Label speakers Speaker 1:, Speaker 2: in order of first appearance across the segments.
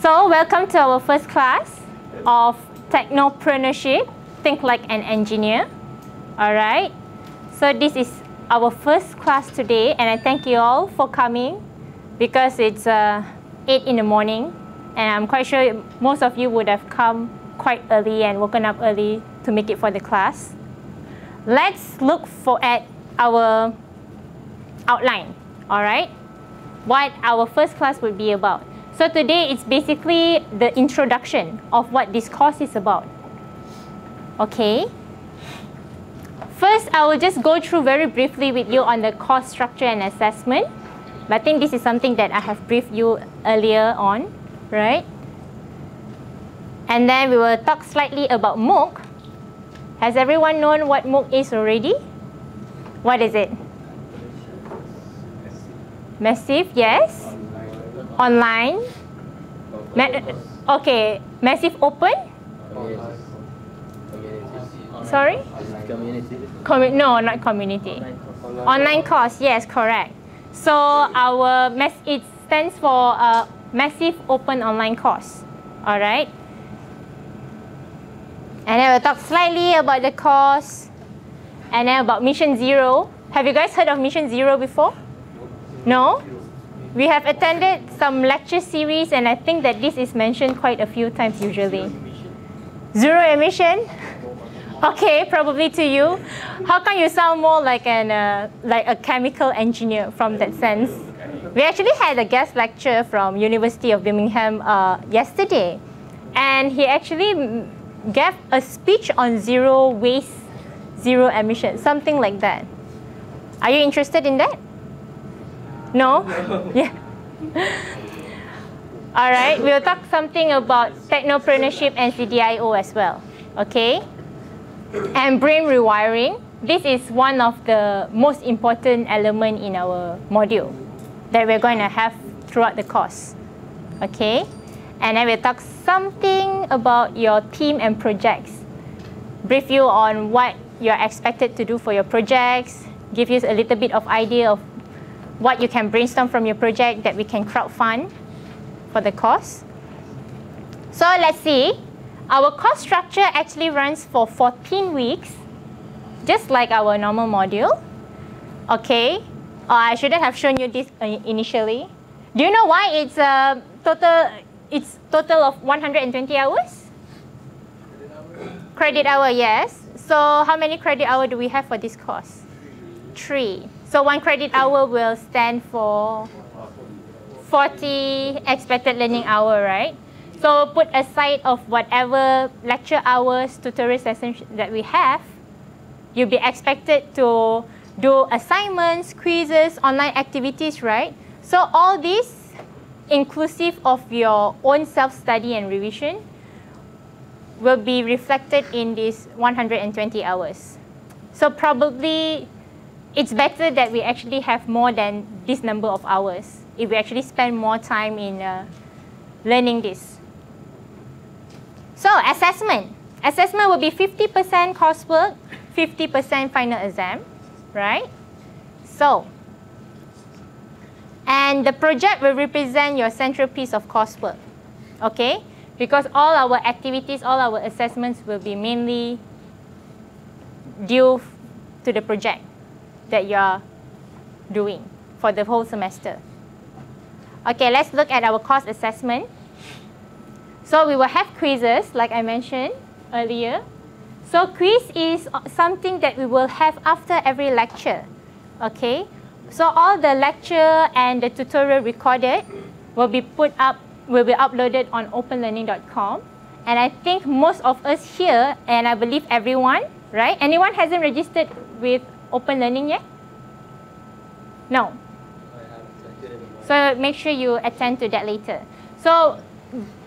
Speaker 1: So welcome to our first class of Technopreneurship, Think Like an Engineer. All right. So this is our first class today, and I thank you all for coming because it's 8 in the morning, and I'm quite sure most of you would have come quite early and woken up early to make it for the class. Let's look at our outline, all right? What our first class would be about. So today it's basically the introduction of what this course is about. Okay. First, I will just go through very briefly with you on the course structure and assessment. But I think this is something that I have briefed you earlier on, right? And then we will talk slightly about MOOC. Has everyone known what MOOC is already? What is it? Massive, yes. Online. Okay, massive open? Sorry?
Speaker 2: Community.
Speaker 1: No, not community. Online course, yes, correct. So it stands for Massive Open Online Course. All right. And then we'll talk slightly about the course, and then about Mission Zero. Have you guys heard of Mission Zero before? No? We have attended some lecture series, and I think that this is mentioned quite a few times usually. Zero emission? Okay, probably to you. How come you sound more like a chemical engineer from that sense? We actually had a guest lecture from University of Birmingham yesterday, and he actually gave a speech on zero waste, zero emission, something like that. Are you interested in that? No? Yeah. All right, we'll talk something about Technopreneurship and CDIO as well. Okay? And brain rewiring. This is one of the most important elements in our module that we're going to have throughout the course. Okay? And then we'll talk something about your team and projects. Brief you on what you're expected to do for your projects, give you a little bit of idea of what you can brainstorm from your project that we can crowdfund for the course. So let's see. Our course structure actually runs for 14 weeks, just like our normal module. Okay. I shouldn't have shown you this initially. Do you know why it's total of 120 hours? Credit hour, yes. So how many credit hour do we have for this course? 3. So 1 credit hour will stand for 40 expected learning hour, right? So put aside of whatever lecture hours, tutorial sessions that we have, you'll be expected to do assignments, quizzes, online activities, right? So all this, inclusive of your own self-study and revision, will be reflected in these 120 hours. So probably it's better that we actually have more than this number of hours if we actually spend more time in learning this. So assessment. Assessment will be 50% coursework, 50% final exam, right? So, and the project will represent your central piece of coursework, okay? Because all our activities, all our assessments will be mainly due to the project that you are doing for the whole semester. Okay, let's look at our course assessment. So we will have quizzes, like I mentioned earlier. So quiz is something that we will have after every lecture. Okay, so all the lecture and the tutorial recorded will be uploaded on openlearning.com. And I think most of us here, and I believe everyone, right? Anyone hasn't registered with Open Learning yet? No. So make sure you attend to that later. So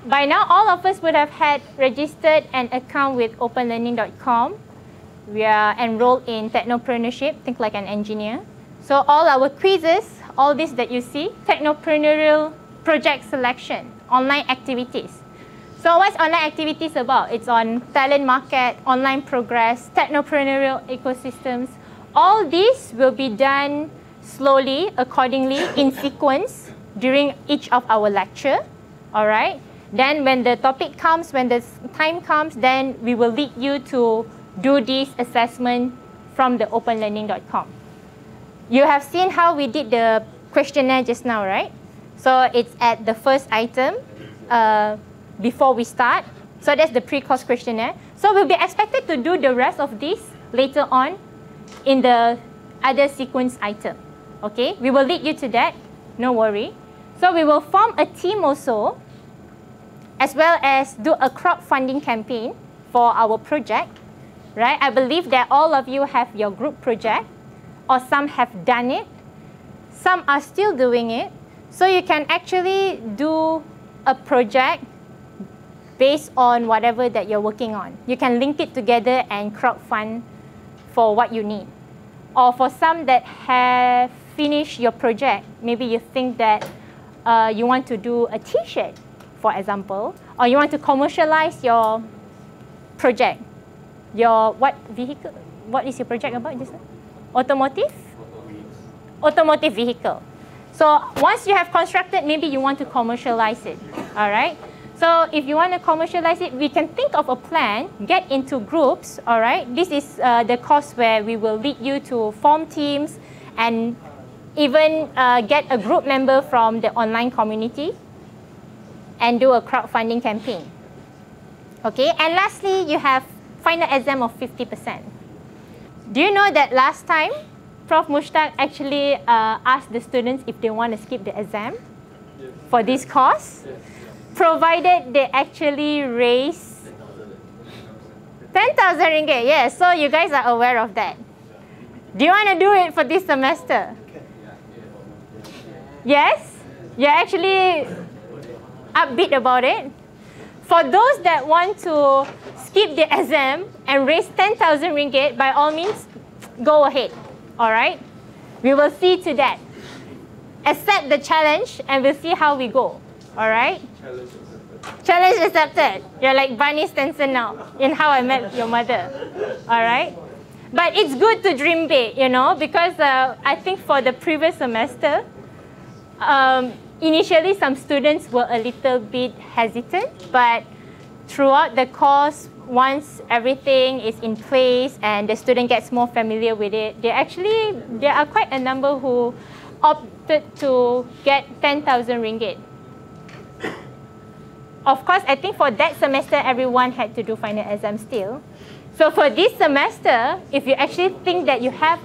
Speaker 1: by now, all of us would have had registered an account with openlearning.com. We are enrolled in Technopreneurship, Think Like an Engineer. So all our quizzes, all this that you see, Technopreneurial project selection, online activities. So what's online activities about? It's on talent market, online progress, technopreneurial ecosystems. All these will be done slowly, accordingly, in sequence during each of our lecture, all right? Then when the topic comes, when the time comes, then we will lead you to do this assessment from the openlearning.com. You have seen how we did the questionnaire just now, right? So it's at the first item before we start. So that's the pre-course questionnaire. So we'll be expected to do the rest of this later on in the other sequence item. Okay, we will lead you to that, no worry. So we will form a team also, as well as do a crowdfunding campaign for our project, right? I believe that all of you have your group project, or some have done it. Some are still doing it. So you can actually do a project based on whatever that you're working on. You can link it together and crowdfund for what you need. Or for some that have finished your project, maybe you think that you want to do a t-shirt, for example, or you want to commercialize your project. Your what vehicle? What is your project about just now? Automotive? Automotive vehicle. So once you have constructed, maybe you want to commercialize it, all right? So if you want to commercialize it, we can think of a plan, get into groups, all right? This is the course where we will lead you to form teams and even get a group member from the online community and do a crowdfunding campaign. Okay, and lastly, you have final exam of 50%. Do you know that last time, Prof. Mushtaq actually asked the students if they want to skip the exam for this course? Provided they actually raise 10,000 ringgit. Yes, so you guys are aware of that. Do you want to do it for this semester? Yes? You're actually upbeat about it? For those that want to skip the exam and raise 10,000 ringgit, by all means, go ahead. All right? We will see to that. Accept the challenge and we'll see how we go. All right? Challenge accepted. You're like Barney Stinson now in How I Met Your Mother. All right? But it's good to dream big, you know, because I think for the previous semester, initially some students were a little bit hesitant, but throughout the course, once everything is in place and the student gets more familiar with it, there are quite a number who opted to get 10,000 ringgit. Of course, I think for that semester, everyone had to do final exam still. So for this semester, if you actually think that you have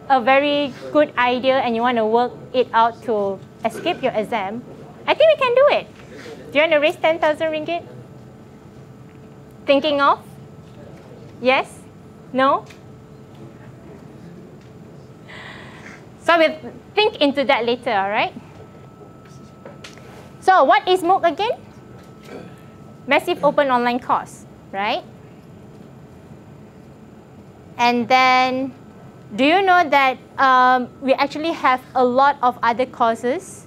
Speaker 1: a very good idea and you want to work it out to escape your exam, I think we can do it. Do you want to raise 10,000 ringgit? Thinking of? Yes? No? So we'll think into that later, all right? So what is MOOC again? Massive Open Online Course, right? And then, do you know that we actually have a lot of other courses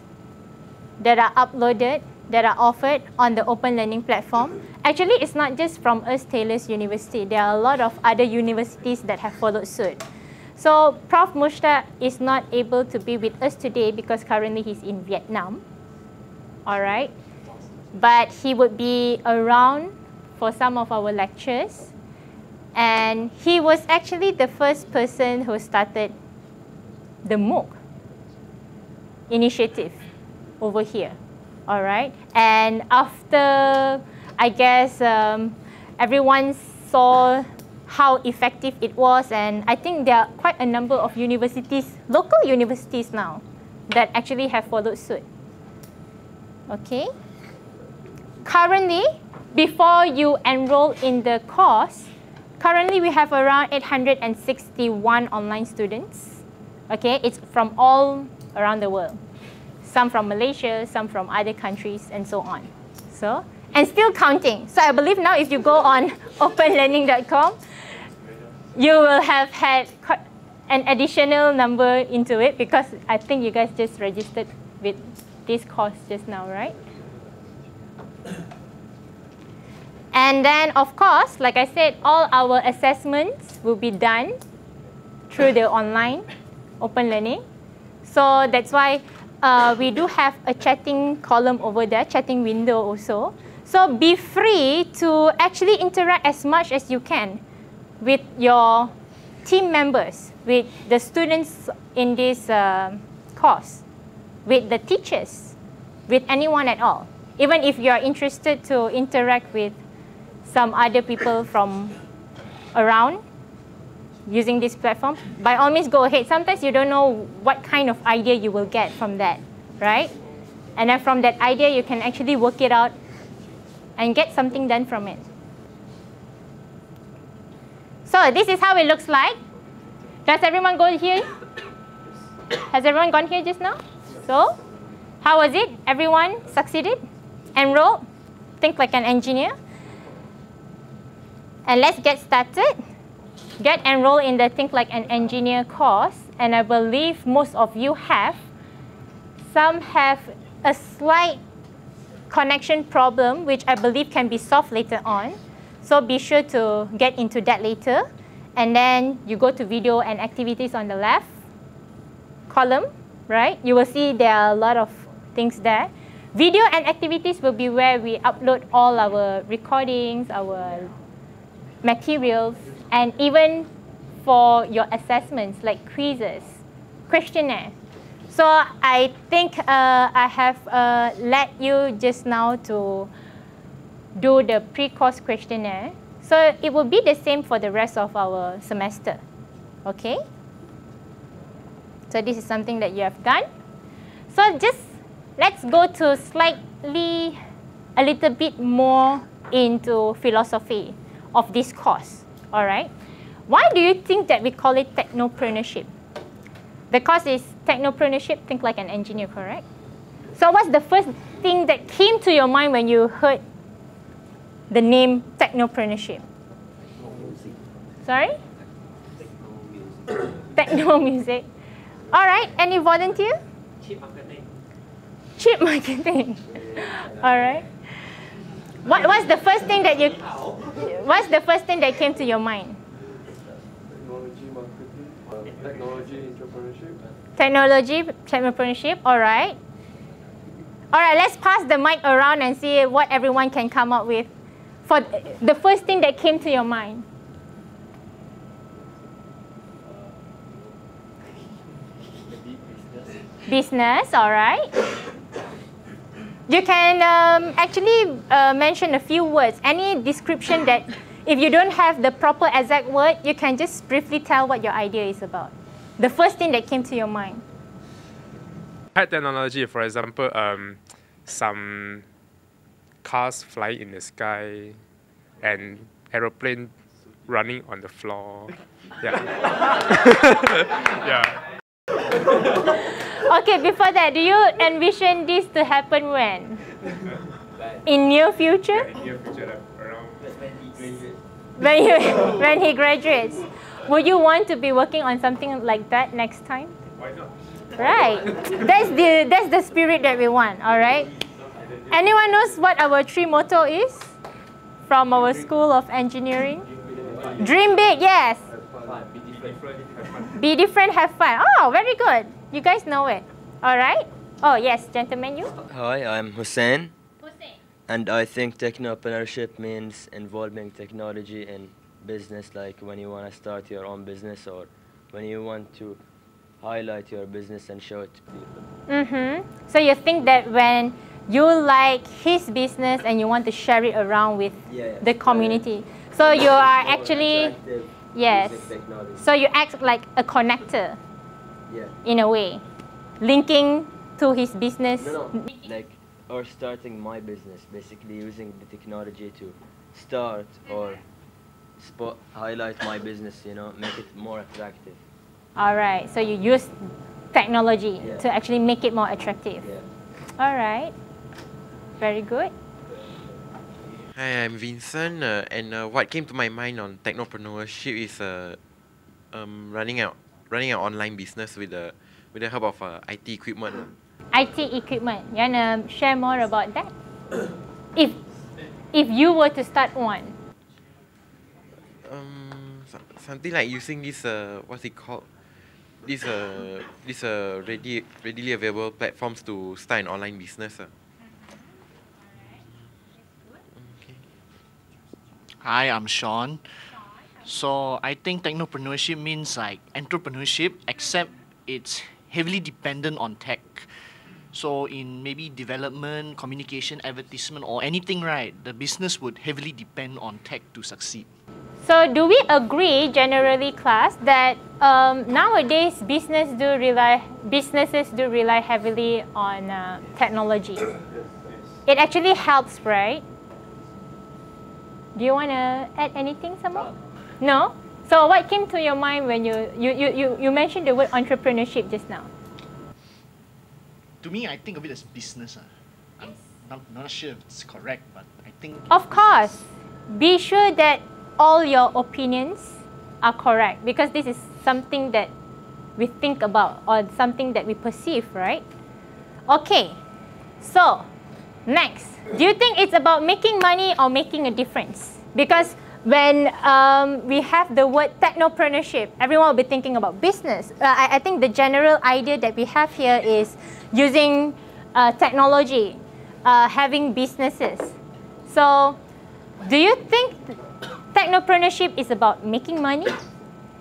Speaker 1: that are uploaded, that are offered on the Open Learning platform? Actually, it's not just from us, Taylor's University. There are a lot of other universities that have followed suit. So Prof. Mushtaq is not able to be with us today because currently he's in Vietnam, all right? But he would be around for some of our lectures. And he was actually the first person who started the MOOC initiative over here, all right? And after, I guess, everyone saw how effective it was, and I think there are quite a number of universities, local universities now, that actually have followed suit, okay? Currently, before you enroll in the course, currently we have around 861 online students, okay? It's from all around the world. Some from Malaysia, some from other countries, and so on. So, and still counting. So I believe now if you go on openlearning.com, you will have had an additional number into it because I think you guys just registered with this course just now, right? And then, of course, like I said, all our assessments will be done through the online Open Learning. So that's why we do have a chatting column over there, chatting window also. So be free to actually interact as much as you can with your team members, with the students in this course, with the teachers, with anyone at all. Even if you are interested to interact with some other people from around using this platform, by all means go ahead. Sometimes you don't know what kind of idea you will get from that, right? And then from that idea, you can actually work it out and get something done from it. So this is how it looks like. Does everyone go here? Has everyone gone here just now? So, how was it? Everyone succeeded? Enrolled? Think like an engineer? And let's get started. Get enrolled in the Think Like an Engineer course. And I believe most of you have. Some have a slight connection problem, which I believe can be solved later on. So be sure to get into that later. And then you go to video and activities on the left column, right? You will see there are a lot of things there. Video and activities will be where we upload all our recordings, our materials, and even for your assessments like quizzes, questionnaire. So I think I have let you just now to do the pre-course questionnaire. So it will be the same for the rest of our semester, okay? So this is something that you have done. So just let's go to slightly a little bit more into philosophy of this course, all right? Why do you think that we call it Technopreneurship? The course is Technopreneurship, Think Like an Engineer, correct? So what's the first thing that came to your mind when you heard the name Technopreneurship? Sorry? Techno music. All right, any volunteer?
Speaker 2: Cheap marketing.
Speaker 1: Cheap marketing. All right. What's the first thing that you? What's the first thing that came to your mind?
Speaker 3: Technology marketing, technology entrepreneurship.
Speaker 1: Technology entrepreneurship. All right. All right. Let's pass the mic around and see what everyone can come up with. For the first thing that came to your mind. Business, all right. You can actually mention a few words. Any description that, if you don't have the proper exact word, you can just briefly tell what your idea is about. The first thing that came to your mind.
Speaker 4: High technology, for example, some cars flying in the sky and aeroplane running on the floor. Yeah. Yeah.
Speaker 1: Okay, before that, do you envision this to happen when? In near future?
Speaker 4: In near future, around
Speaker 1: When he graduates. Would you want to be working on something like that next time?
Speaker 4: why not?
Speaker 1: Right. That's the spirit that we want, all right? Anyone knows what our 3 motto is from our School of Engineering? Dream big, yes. Be different, have fun. Oh, very good. You guys know it. All right. Oh, yes, gentlemen, you?
Speaker 5: Hi, I'm Hussein,
Speaker 1: Hussein.
Speaker 5: and I think technopreneurship means involving technology in business, like when you want to start your own business or when you want to highlight your business and show it to people.
Speaker 1: Mm-hmm. So you think that when you like his business and you want to share it around with the community. So you are actually, yes. So you act like a connector, in a way, linking to his business.
Speaker 5: No, like, or starting my business, basically using the technology to start or highlight my business, you know, make it more attractive.
Speaker 1: All right, so you use technology to actually make it more attractive. All right, very good.
Speaker 6: Hi, I'm Vincent, and what came to my mind on technopreneurship is running an online business with the help of IT equipment.
Speaker 1: IT equipment. You wanna share more about that? If you were to start one.
Speaker 6: Something like using this what's it called? This readily available platforms to start an online business.
Speaker 2: Hi, I'm Sean. So I think technopreneurship means like entrepreneurship, except it's heavily dependent on tech. So in maybe development, communication, advertisement, or anything, right, the business would heavily depend on tech to succeed.
Speaker 1: So do we agree generally, class, that nowadays businesses do rely heavily on technology? It actually helps, right? Do you want to add anything, someone? No? So what came to your mind when you mentioned the word entrepreneurship just now?
Speaker 2: To me, I think of it as business. I'm not sure if it's correct, but I think...
Speaker 1: Of course. Be sure that all your opinions are correct, because this is something that we think about or something that we perceive, right? Okay. So, next. Do you think it's about making money or making a difference? Because when we have the word technopreneurship, everyone will be thinking about business. I think the general idea that we have here is using technology, having businesses. So, do you think technopreneurship is about making money,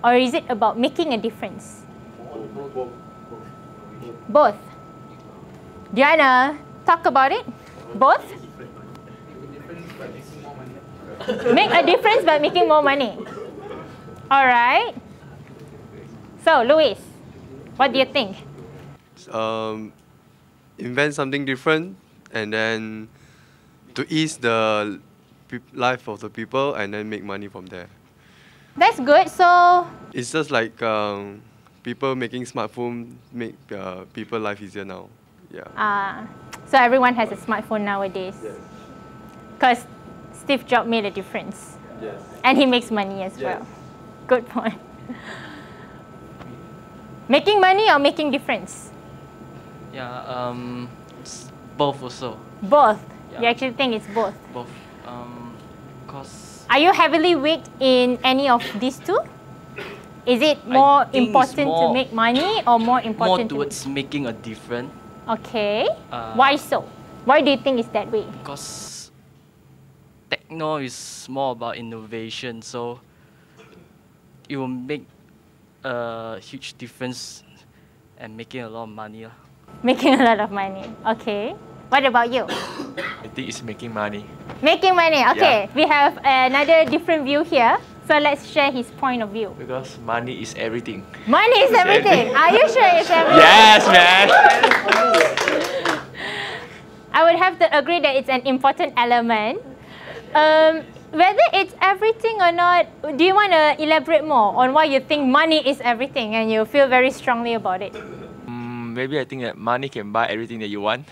Speaker 1: or is it about making a difference? Both. Do you want to talk about it? Both? Make a difference by making more money. All right. So, Luis, what do you think?
Speaker 3: Invent something different, and then to ease the life of the people, and then make money from there.
Speaker 1: That's good. So,
Speaker 3: It's just like people making smartphone make people life easier now. Yeah.
Speaker 1: so everyone has a smartphone nowadays.
Speaker 3: Yes.
Speaker 1: Because Steve Jobs made a difference.
Speaker 3: Yes.
Speaker 1: And he makes money as well.
Speaker 3: Yes.
Speaker 1: Good point. Making money or making difference?
Speaker 7: Yeah, both also.
Speaker 1: Both.
Speaker 7: Yeah.
Speaker 1: You actually think it's both?
Speaker 7: Both. Cause
Speaker 1: Are you heavily weighed in any of these two? Is it more
Speaker 7: think it's
Speaker 1: important to
Speaker 7: more-
Speaker 1: make money or more
Speaker 7: more
Speaker 1: important
Speaker 7: towards making a difference.
Speaker 1: Okay. Why so? Why do you think it's that way?
Speaker 7: Because techno is more about innovation, so it will make a huge difference and making a lot of money.
Speaker 1: Making a lot of money. Okay. What about you?
Speaker 8: I think it's making money.
Speaker 1: Making money. Okay. We have another different view here. So let's share his point of view.
Speaker 8: Because money is everything.
Speaker 1: Money is everything. Are you sure it's everything?
Speaker 8: Yes, man!
Speaker 1: I would have to agree that it's an important element. Whether it's everything or not, do you want to elaborate more on why you think money is everything and you feel very strongly about it?
Speaker 8: Maybe I think that money can buy everything that you want.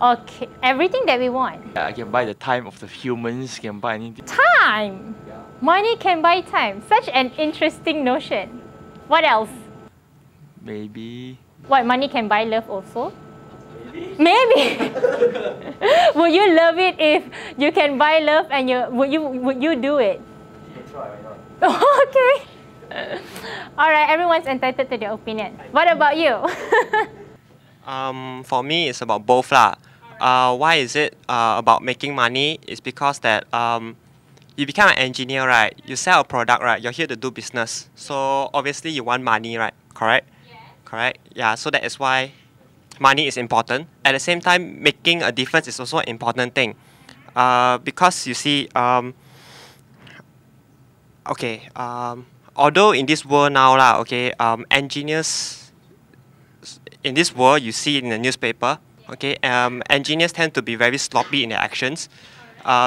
Speaker 1: Okay, everything that we want.
Speaker 8: Yeah, I can buy the time of the humans, can buy anything.
Speaker 1: Time! Money can buy time. Such an interesting notion. What else?
Speaker 8: Maybe.
Speaker 1: What, money can buy love also? Maybe. Would you love it if you can buy love and would you do it? Okay. All right, everyone's entitled to their opinion. What about you?
Speaker 9: For me, it's about both lah. Why is it about making money? It's because that you become an engineer, right? You sell a product, right? You're here to do business. So obviously you want money, right? Correct? Yes. Correct? Yeah, so that is why money is important. At the same time, making a difference is also an important thing. Because you see, although in this world now, engineers, in this world, you see it in the newspaper, engineers tend to be very sloppy in their actions.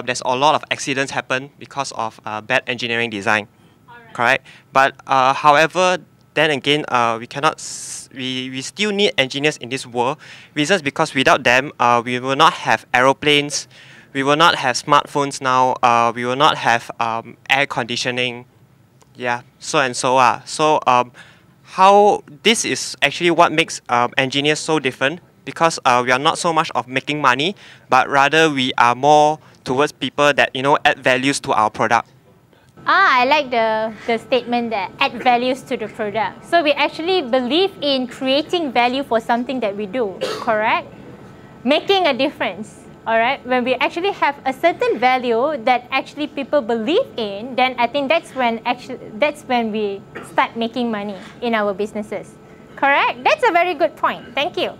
Speaker 9: There's a lot of accidents happen because of bad engineering design, correct? But however, then again, we still need engineers in this world. Reasons because without them, we will not have aeroplanes, we will not have smartphones now, we will not have air conditioning, yeah, so and so on. So how this is actually what makes engineers so different, because we are not so much of making money, but rather we are more towards people that add values to our product.
Speaker 1: I like the statement that add values to the product. So we actually believe in creating value for something that we do, correct? Making a difference. all right, when we actually have a certain value that actually people believe in, then I think that's when we start making money in our businesses. Correct? That's a very good point. Thank you.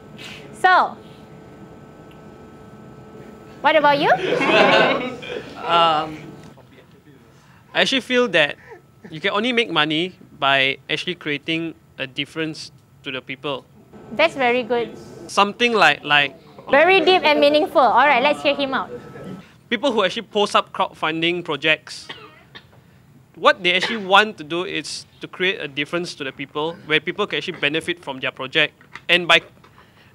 Speaker 1: So, what about you?
Speaker 10: I actually feel that you can only make money by actually creating a difference to the people.
Speaker 1: That's very good.
Speaker 10: Something like
Speaker 1: Very deep and meaningful. All right, let's hear him out.
Speaker 10: people who actually post up crowdfunding projects. What they actually want to do is to create a difference to the people, where people can actually benefit from their project, and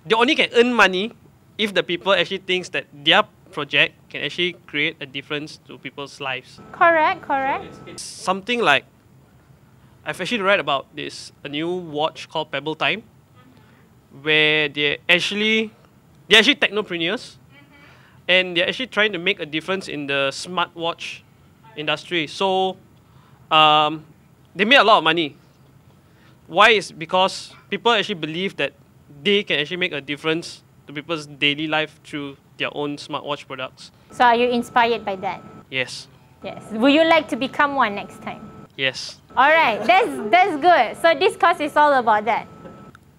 Speaker 10: they only can earn money if the people actually thinks that their project can actually create a difference to people's lives.
Speaker 1: Correct, correct.
Speaker 10: It's something like, I've actually read about this, a new watch called Pebble Time, where they're actually technopreneurs, and they're actually trying to make a difference in the smartwatch industry. So they made a lot of money. Why? Is because people actually believe that they can actually make a difference to people's daily life through their own smartwatch products.
Speaker 1: So are you inspired by that?
Speaker 10: Yes.
Speaker 1: Yes. Would you like to become one next time?
Speaker 10: Yes.
Speaker 1: All right, that's good. So this course is all about that.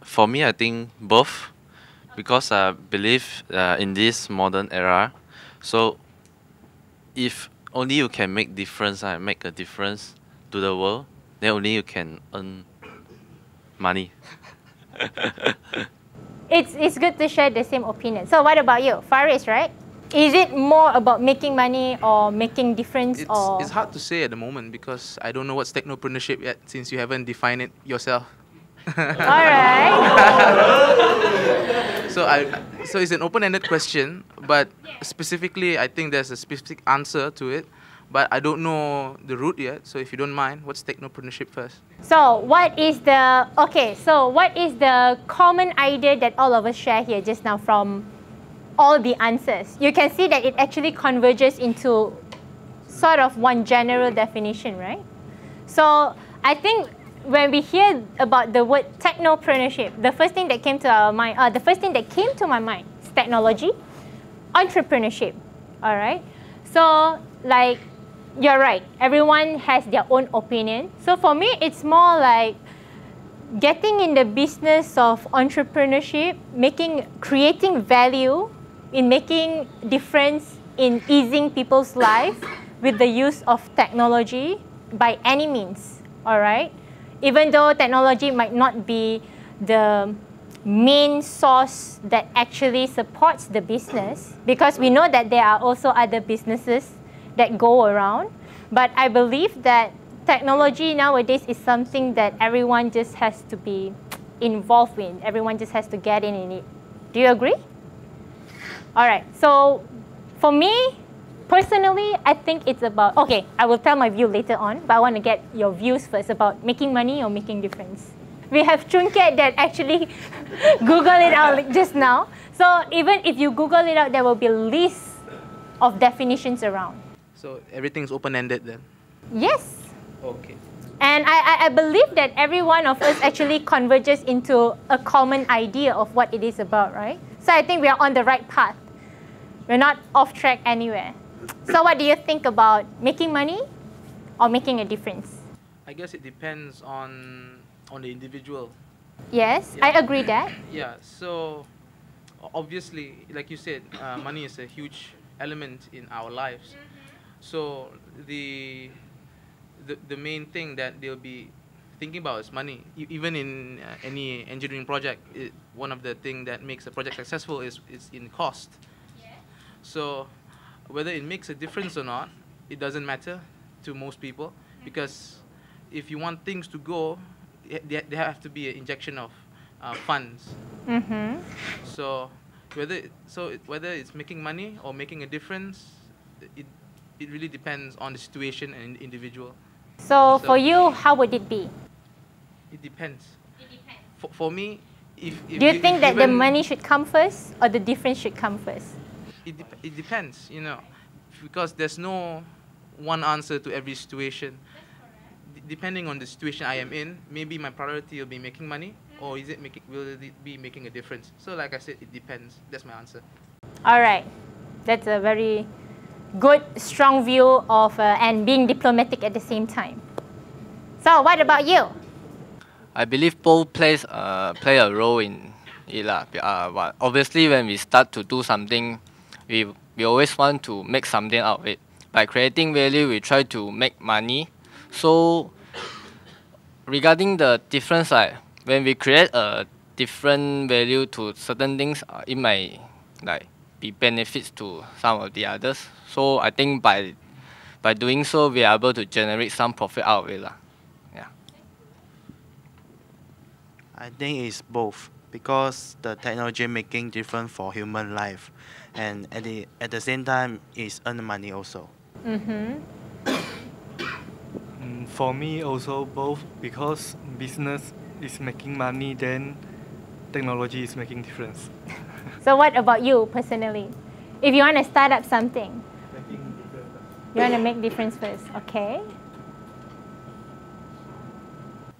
Speaker 11: For me, I think both, because I believe in this modern era. So if only you can make difference, make a difference to the world, then only you can earn money.
Speaker 1: It's good to share the same opinion. So what about you, Faris, right? Is it more about making money or making difference?
Speaker 12: It's hard to say at the moment because I don't know what's technopreneurship yet, since you haven't defined it yourself.
Speaker 1: All right.
Speaker 12: So it's an open-ended question, but specifically I think there's a specific answer to it, but I don't know the root yet. So if you don't mind, what's technopreneurship first?
Speaker 1: So what is the common idea that all of us share here just now from all the answers? You can see that it actually converges into sort of one general definition, right? So I think when we hear about the word technopreneurship, the first thing that came to my mind is technology, entrepreneurship. All right. So like, you're right. Everyone has their own opinion. So for me, it's more like getting in the business of entrepreneurship, creating value in making difference in easing people's lives with the use of technology by any means. All right. Even though technology might not be the main source that actually supports the business, because we know that there are also other businesses that go around. But I believe that technology nowadays is something that everyone just has to be involved in. Everyone just has to get in it. Do you agree? All right. So for me, personally, I think it's about, okay, I will tell my view later on, but I want to get your views first about making money or making difference. We have Chunket that actually Google it out just now. So even if you Google it out, there will be a list of definitions around.
Speaker 12: So everything's open-ended then?
Speaker 1: Yes.
Speaker 12: Okay.
Speaker 1: And I believe that every one of us actually converges into a common idea of what it is about, right? So I think we are on the right path. We're not off track anywhere. So what do you think about making money or making a difference?
Speaker 12: I guess it depends on the individual.
Speaker 1: Yes,
Speaker 12: Yeah.
Speaker 1: I agree that.
Speaker 12: Yeah, so obviously, like you said, money is a huge element in our lives. So the main thing that they'll be thinking about is money. Even in any engineering project, one of the things that makes a project successful is in cost. So whether it makes a difference or not, it doesn't matter to most people, because if you want things to go, there have to be an injection of funds.
Speaker 1: Mm-hmm.
Speaker 12: So whether it's making money or making a difference, it really depends on the situation and individual.
Speaker 1: So for you, how would it be?
Speaker 12: It depends. For me, if
Speaker 1: Do you think that the
Speaker 12: given-
Speaker 1: money should come first or the difference should come first?
Speaker 12: It depends, because there's no one answer to every situation. Depending on the situation I am in, maybe my priority will be making money, or will it be making a difference? So like I said, it depends. That's my answer.
Speaker 1: All right. That's a very good, strong view of and being diplomatic at the same time. So what about you?
Speaker 8: I believe both play a role in it lah. But obviously, when we start to do something, we always want to make something out of it. By creating value, we try to make money. So regarding the difference, like when we create a different value to certain things, it might like be benefits to some of the others. So I think by doing so, we are able to generate some profit out of it lah. Yeah.
Speaker 13: I think it's both, because the technology making different for human life, and at the same time it's earn money also.
Speaker 14: For me also both, because business is making money, then technology is making difference.
Speaker 1: So what about you personally? If you want to start up something, you want to make difference first, okay?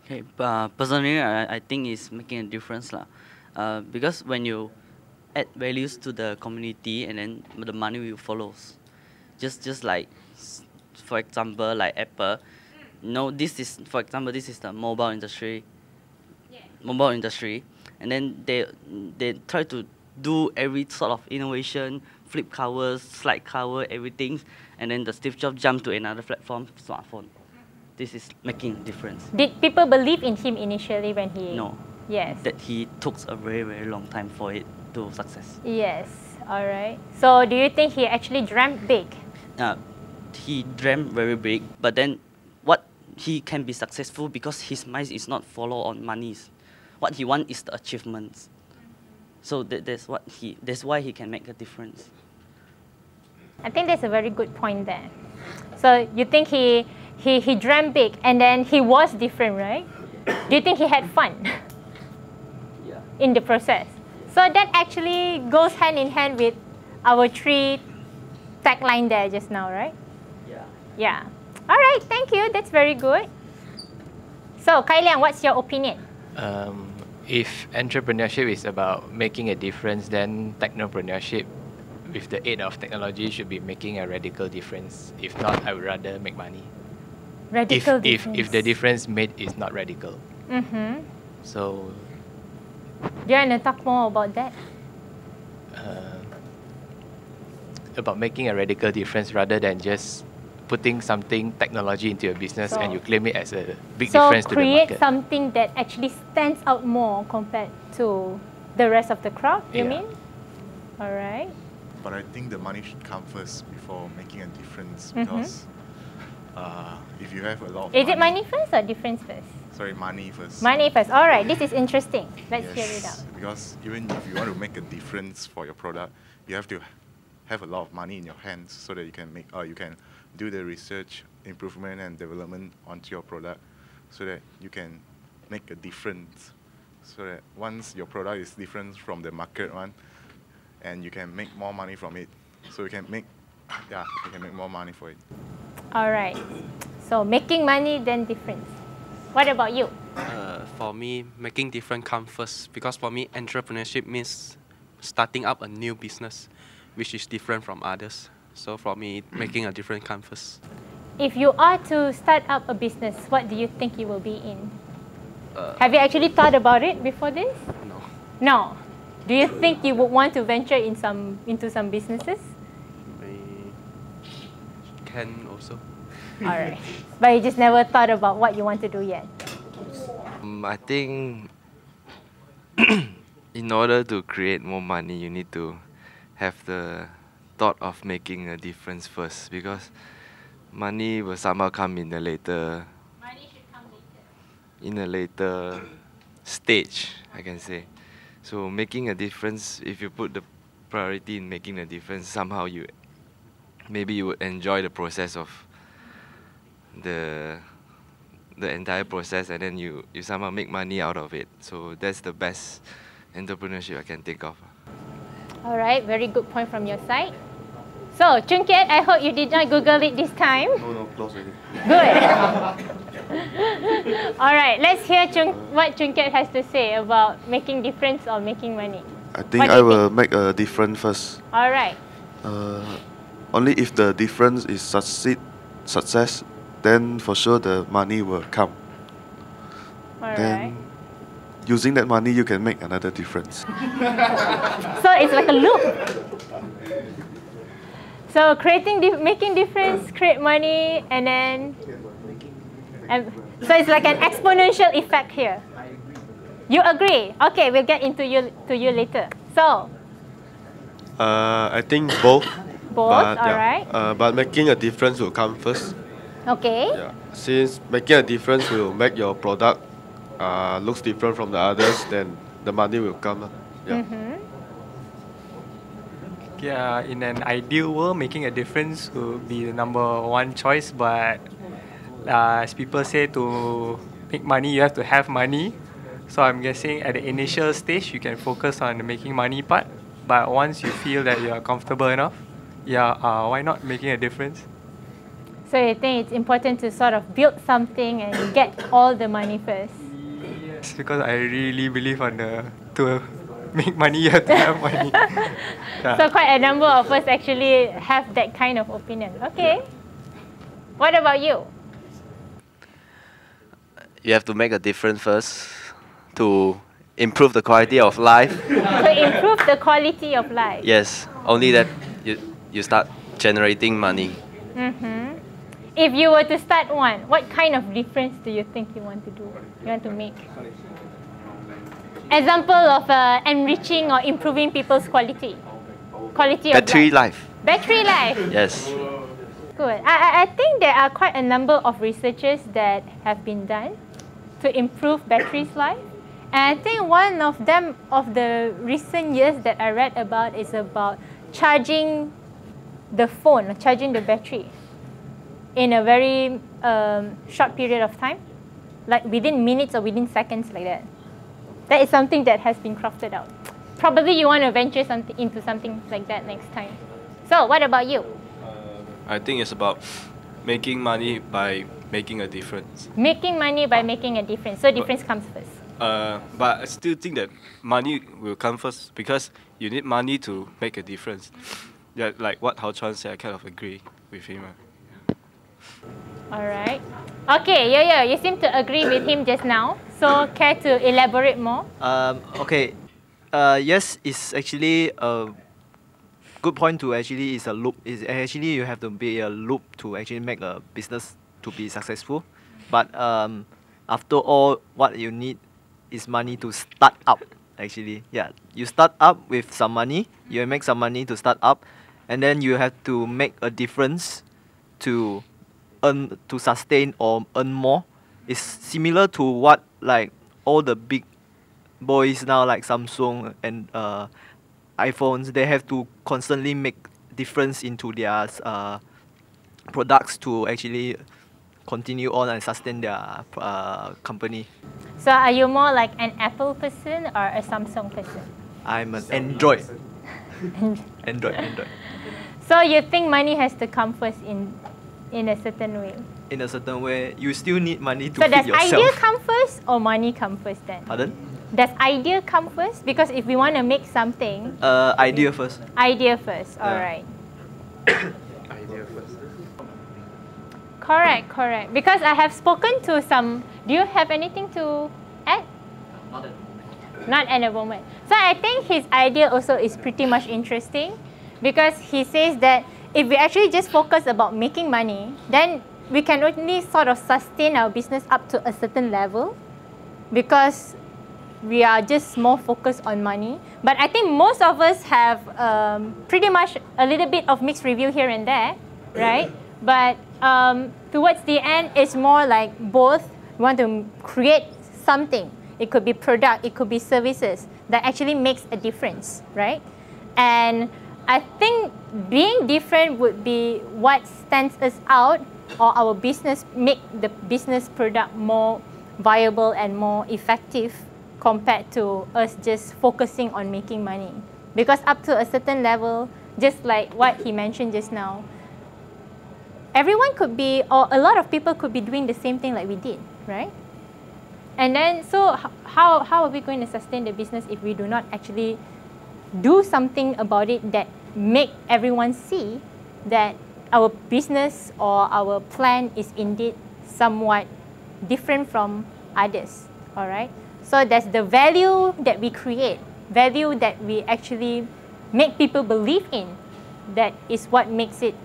Speaker 15: Okay, personally, I think it's making a difference lah. Because when you add values to the community, and then the money will follows. Just like, for example, like Apple. This is, for example, this is the mobile industry. And then they try to do every sort of innovation, flip covers, slide cover, everything, and then the Steve Jobs jumped to another platform, smartphone. This is making a difference.
Speaker 1: Did people believe in him initially when he?
Speaker 15: No.
Speaker 1: Yes.
Speaker 15: That he took a very, very long time for it to success.
Speaker 1: Yes. All right. So do you think he actually dreamt big?
Speaker 15: He dreamt very big, but then what he can be successful because his mind is not follow on monies. What he wants is the achievements. So that's why he can make a difference.
Speaker 1: I think that's a very good point there. So you think he dreamt big and then he was different, right? Do you think he had fun?
Speaker 15: Yeah.
Speaker 1: In the process? So that actually goes hand in hand with our 3 tagline there just now, right?
Speaker 15: Yeah.
Speaker 1: Yeah. All right, thank you. That's very good. So, Kai Liang, what's your opinion?
Speaker 16: If entrepreneurship is about making a difference, then technopreneurship, with the aid of technology, should be making a radical difference. If not, I would rather make money.
Speaker 1: Radical difference.
Speaker 16: If the difference made is not radical. So.
Speaker 1: Do you want to talk more about that?
Speaker 16: About making a radical difference rather than just putting something, technology into your business, and you claim it as a big difference to the market.
Speaker 1: So create something that actually stands out more compared to the rest of the crowd, you mean? All right.
Speaker 17: But I think the money should come first before making a difference, because if you have a lot of
Speaker 1: Is it money first or difference first?
Speaker 17: Sorry, money first.
Speaker 1: Money first. All right, this is interesting. Let's hear it out.
Speaker 17: Because even if you want to make a difference for your product, you have to have a lot of money in your hands so that you can make, you can do the research, improvement and development onto your product so that you can make a difference. So that once your product is different from the market one, and you can make more money from it. So you can make more money for it.
Speaker 1: All right. So making money, then difference. What about you?
Speaker 18: For me, making difference comes first, because for me, entrepreneurship means starting up a new business, which is different from others. So for me, making a difference comes first.
Speaker 1: If you are to start up a business, what do you think you will be in? Have you actually thought about it before this?
Speaker 18: No.
Speaker 1: No. Do you think you would want to venture into some businesses?
Speaker 18: Can also.
Speaker 1: All right. But you just never thought about what you want to do yet?
Speaker 19: I think in order to create more money, you need to have the thought of making a difference first, because money will somehow come in the later.
Speaker 1: Money should come later.
Speaker 19: In a later stage, I can say. So making a difference, if you put the priority in making a difference, somehow maybe you would enjoy the process of the entire process, and then you somehow make money out of it. So that's the best entrepreneurship I can think of.
Speaker 1: All right, very good point from your side. So, Chun Kiat, I hope you did not Google it this time.
Speaker 17: No, close already.
Speaker 1: Good. All right, let's hear what Chun Kiat has to say about making difference or making money.
Speaker 20: I think I will make a difference first.
Speaker 1: All right.
Speaker 20: Only if the difference is success, then for sure the money will come. Then using that money, you can make another difference.
Speaker 1: So it's like a loop. So making difference, create money, and then so it's like an exponential effect here. You agree? Okay, we'll get into you later. So.
Speaker 21: I think both.
Speaker 1: Both, alright.
Speaker 21: But making a difference will come first.
Speaker 1: Okay.
Speaker 21: Yeah. Since making a difference will make your product looks different from the others, then the money will come. Yeah.
Speaker 14: Yeah, in an ideal world, making a difference would be the number one choice. But as people say, to make money, you have to have money. So I'm guessing at the initial stage, you can focus on the making money part. But once you feel that you are comfortable enough, why not making a difference?
Speaker 1: So you think it's important to sort of build something and get all the money first?
Speaker 14: Yes, because I really believe to make money, you have to have money. Yeah.
Speaker 1: So quite a number of us actually have that kind of opinion. Okay. What about you?
Speaker 22: You have to make a difference first to improve the quality of life.
Speaker 1: To improve the quality of life.
Speaker 22: Yes, only that you start generating money.
Speaker 1: If you were to start one, what kind of difference do you think you want to do? You want to make? Example of enriching or improving people's quality of
Speaker 22: Battery life.
Speaker 1: Battery life.
Speaker 22: Yes.
Speaker 1: Good. I think there are quite a number of researches that have been done to improve battery's life. And I think one of them, of the recent years that I read about, is about charging the phone, charging the battery in a very short period of time, like within minutes or within seconds like that. That is something that has been crafted out. Probably you want to venture into something like that next time. So what about you?
Speaker 23: I think it's about making money by making a difference.
Speaker 1: Making money by making a difference. So difference comes first.
Speaker 23: But I still think that money will come first because you need money to make a difference. Yeah, like what Hao Chuan said, I kind of agree with him.
Speaker 1: All right. Okay, Yo-Yo, you seem to agree with him just now. So care to elaborate more?
Speaker 24: Okay. Yes, it's actually a good point to actually is a loop. Is actually you have to be a loop to actually make a business to be successful. But after all, what you need is money to start up. Actually, yeah, you start up with some money. You make some money to start up, and then you have to make a difference to earn, to sustain or earn more. It's similar to what like all the big boys now, like Samsung and iPhones. They have to constantly make difference into their products to actually continue on and sustain their company.
Speaker 1: So are you more like an Apple person or a Samsung person?
Speaker 24: I'm an Android. Android.
Speaker 1: So you think money has to come first in a certain way?
Speaker 24: In a certain way, you still need money to
Speaker 1: so
Speaker 24: feed yourself.
Speaker 1: So does idea come first or money come first then?
Speaker 24: Pardon?
Speaker 1: Does idea come first? Because if we want to make something...
Speaker 24: idea first.
Speaker 1: Idea first, alright.
Speaker 24: Idea first.
Speaker 1: Correct. Because I have spoken to some... Do you have anything to add? Not at the moment. So I think his idea also is pretty much interesting because he says that if we actually just focus about making money, then we can only sort of sustain our business up to a certain level because we are just more focused on money. But I think most of us have pretty much a little bit of mixed review here and there, right? But towards the end, it's more like both. We want to create something. It could be product, it could be services that actually makes a difference, right? And I think being different would be what stands us out or our business, make the business product more viable and more effective compared to us just focusing on making money. Because up to a certain level, just like what he mentioned just now, everyone could be, or a lot of people could be doing the same thing like we did, right? And then, so how are we going to sustain the business if we do not actually do something about it that make everyone see that our business or our plan is indeed somewhat different from others, all right? So that's the value that we create, value that we actually make people believe in. That is what makes it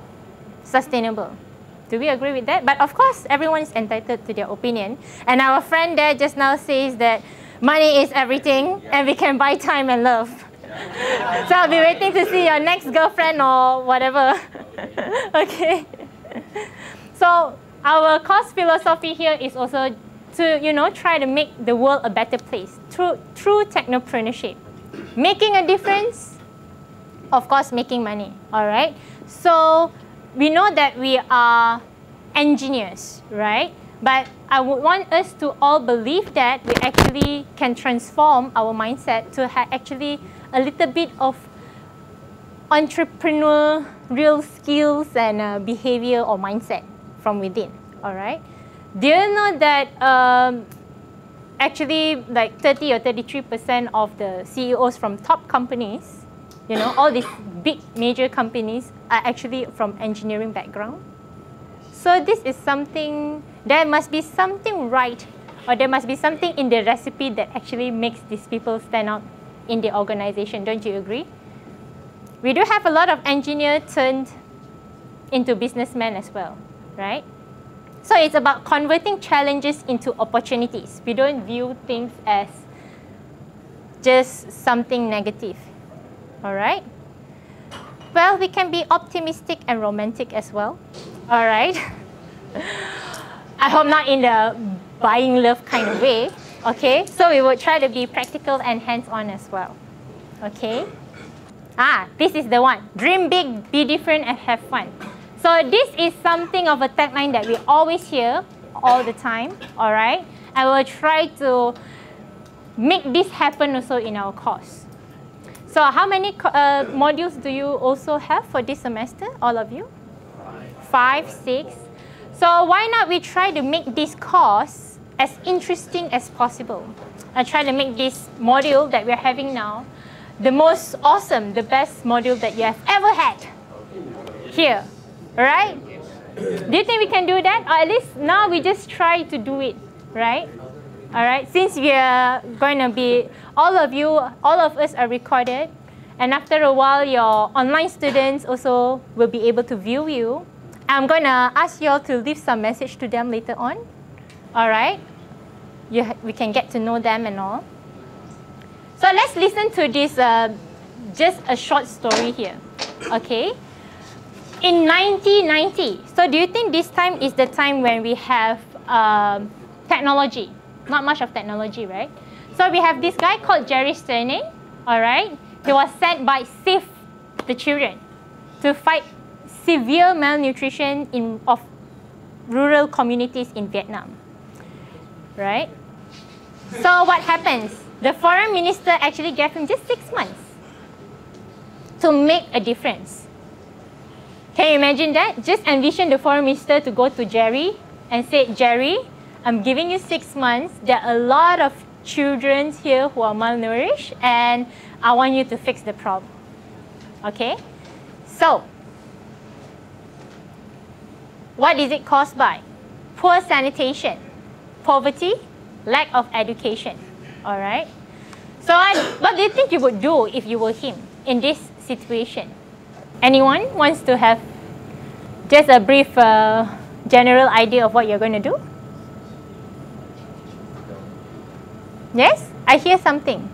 Speaker 1: sustainable. Do we agree with that? But of course, everyone is entitled to their opinion. And our friend there just now says that money is everything and we can buy time and love. So I'll be waiting to see your next girlfriend or whatever. Okay. So our course philosophy here is also to, you know, try to make the world a better place through technopreneurship. Making a difference, of course, making money, all right? So we know that we are engineers, right? But I would want us to all believe that we actually can transform our mindset to actually a little bit of entrepreneurial skills and behavior or mindset from within, all right? Do you know that actually like 30 or 33% of the CEOs from top companies, you know, all these big major companies are actually from engineering background? So this is something, there must be something right, or there must be something in the recipe that actually makes these people stand out in the organization. Don't you agree? We do have a lot of engineers turned into businessmen as well, right? So it's about converting challenges into opportunities. We don't view things as just something negative, all right? Well, we can be optimistic and romantic as well, all right? I hope not in the buying love kind of way, okay? So we would try to be practical and hands-on as well, okay? This is the one. Dream big, be different, and have fun. So this is something of a tagline that we always hear all the time, all right? I will try to make this happen also in our course. So how many modules do you also have for this semester, all of you? 5, 6. So why not we try to make this course as interesting as possible? I try to make this module that we're having now the most awesome, the best module that you have ever had here, right? Do you think we can do that? Or at least now we just try to do it, right? All right, since we are going to be, all of us are recorded, and after a while your online students also will be able to view you. I'm going to ask you all to leave some message to them later on, all right? We can get to know them and all. So let's listen to this, just a short story here, okay? In 1990, so do you think this time is the time when we have technology? Not much of technology, right? So we have this guy called Jerry Sterning, all right? He was sent by Save the Children to fight severe malnutrition of rural communities in Vietnam, right? So what happens? The foreign minister actually gave him just 6 months to make a difference. Can you imagine that? Just envision the foreign minister to go to Jerry and say, Jerry, I'm giving you 6 months. There are a lot of children here who are malnourished, and I want you to fix the problem. Okay? So, what is it caused by? Poor sanitation, poverty, lack of education. All right? So what do you think you would do if you were him in this situation? Anyone wants to have just a brief general idea of what you're going to do? Yes? I hear something.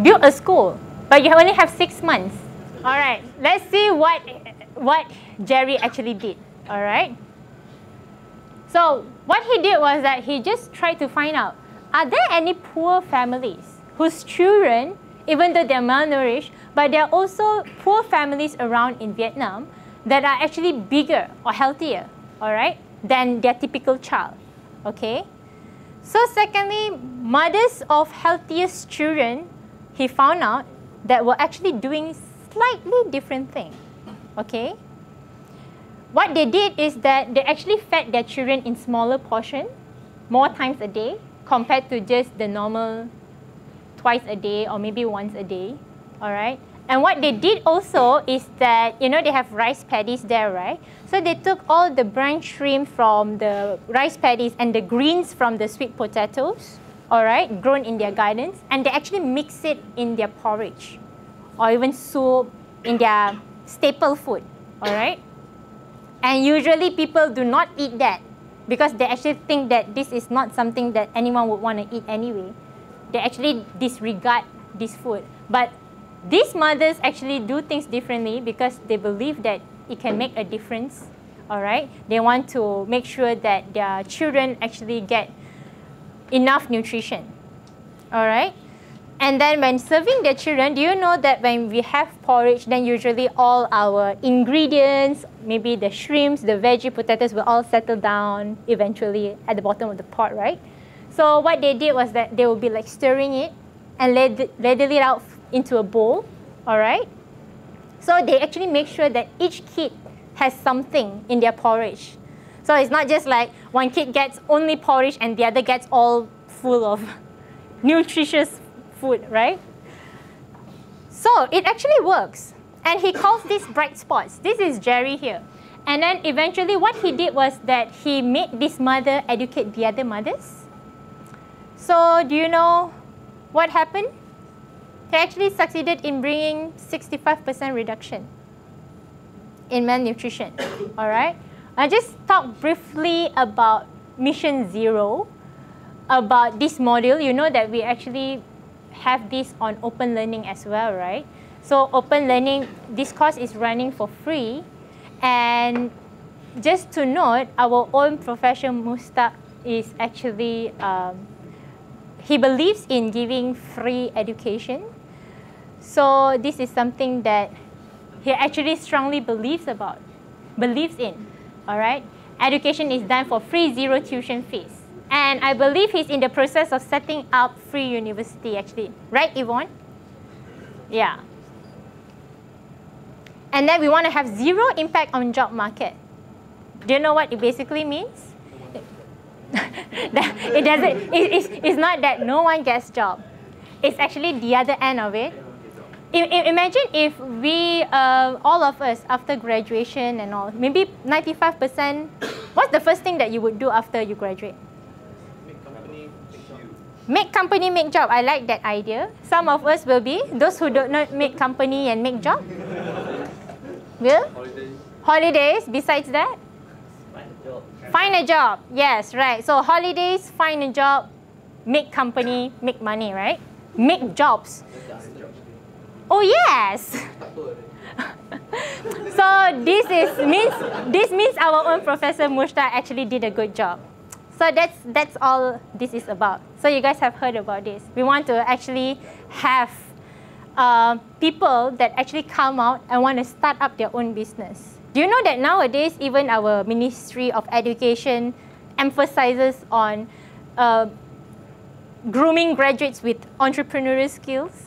Speaker 1: Build a school, but you only have 6 months. All right, let's see what Jerry actually did. All right? So what he did was that he just tried to find out, are there any poor families whose children, even though they're malnourished, but there are also poor families around in Vietnam that are actually bigger or healthier, all right, than their typical child, okay? So secondly, mothers of healthiest children, he found out that were actually doing slightly different thing, okay? What they did is that they actually fed their children in smaller portion, more times a day, compared to just the normal twice a day or maybe once a day, all right? And what they did also is that, you know, they have rice paddies there, right? So they took all the brine shrimp from the rice paddies and the greens from the sweet potatoes, all right, grown in their gardens, and they actually mix it in their porridge or even soup in their staple food, all right? And usually people do not eat that because they actually think that this is not something that anyone would want to eat anyway. They actually disregard this food. But these mothers actually do things differently because they believe that it can make a difference, all right? They want to make sure that their children actually get enough nutrition, all right? And then when serving their children, do you know that when we have porridge, then usually all our ingredients, maybe the shrimps, the veggie potatoes will all settle down eventually at the bottom of the pot, right? So what they did was that they would be like stirring it and ladle it out into a bowl, all right? So they actually make sure that each kid has something in their porridge. So it's not just like one kid gets only porridge and the other gets all full of nutritious food, right? So it actually works. And he calls these bright spots. This is Jerry here. And then eventually what he did was that he made this mother educate the other mothers. So do you know what happened? He actually succeeded in bringing 65% reduction in malnutrition, all right? I just talk briefly about Mission Zero, about this module. You know that we actually have this on open learning as well, right? So open learning, this course is running for free. And just to note, our own Professor Mustaq is actually, he believes in giving free education. So this is something that he actually strongly believes in, all right? Education is done for free, zero tuition fees. And I believe he's in the process of setting up free university actually. Right, Yvonne? Yeah. And then we want to have zero impact on job market. Do you know what it basically means? It's not that no one gets job. It's actually the other end of it. Imagine if we, all of us, after graduation and all, maybe 95%, what's the first thing that you would do after you graduate? Make company, make job. I like that idea. Some of us will be those who do not make company and make job. Will? Holidays. Besides that? Find a job. Yes, right. So holidays, find a job, make company, make money, right? Make jobs. Oh yes. So this means our own Professor Mustaq actually did a good job. So that's all this is about. So you guys have heard about this. We want to actually have people that actually come out and want to start up their own business. Do you know that nowadays even our Ministry of Education emphasizes on grooming graduates with entrepreneurial skills?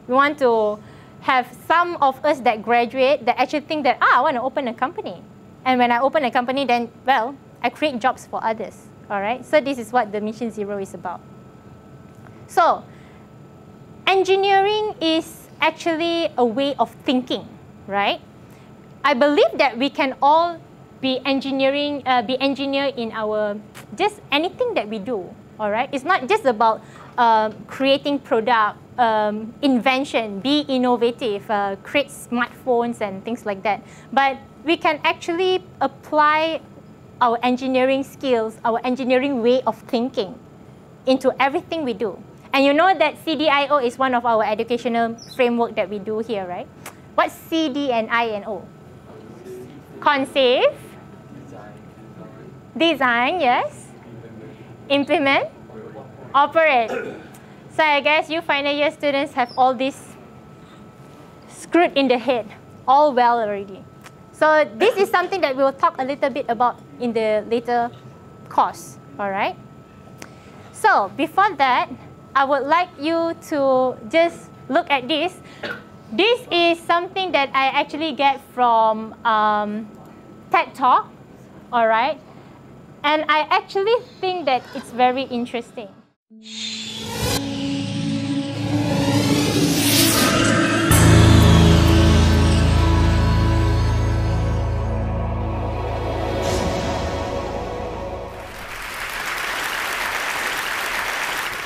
Speaker 1: We want to have some of us that graduate that actually think that, I want to open a company. And when I open a company, then, well, I create jobs for others. All right? So this is what the Mission Zero is about. So engineering is actually a way of thinking, right? I believe that we can all be engineer in our, just anything that we do, all right? It's not just about creating product, invention, be innovative, create smartphones and things like that. But we can actually apply our engineering skills, our engineering way of thinking into everything we do. And you know that CDIO is one of our educational framework that we do here, right? What's CD and I and O? Conceive, design, yes. Implement, operate. So I guess you final year students have all this screwed in the head, all well already. So this is something that we will talk a little bit about in the later course, all right? So before that, I would like you to just look at this. This is something that I actually get from TED Talk, all right? And I actually think that it's very interesting.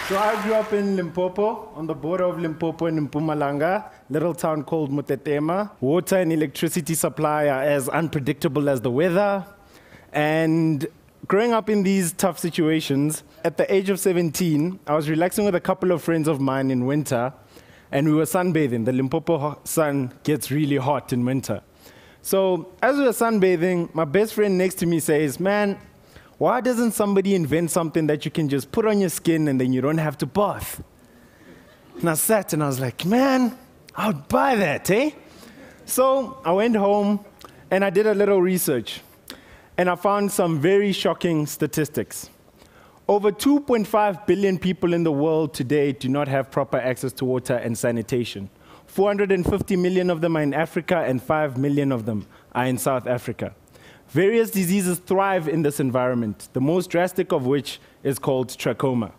Speaker 2: So I grew up in Limpopo, on the border of Limpopo and Mpumalanga, little town called Mutetema. Water and electricity supply are as unpredictable as the weather. And growing up in these tough situations, at the age of 17, I was relaxing with a couple of friends of mine in winter, and we were sunbathing. The Limpopo sun gets really hot in winter. So as we were sunbathing, my best friend next to me says, "Man, why doesn't somebody invent something that you can just put on your skin and then you don't have to bath?" And I sat and I was like, man, I would buy that, eh? So I went home and I did a little research. And I found some very shocking statistics. Over 2.5 billion people in the world today do not have proper access to water and sanitation. 450 million of them are in Africa and 5 million of them are in South Africa. Various diseases thrive in this environment, the most drastic of which is called trachoma.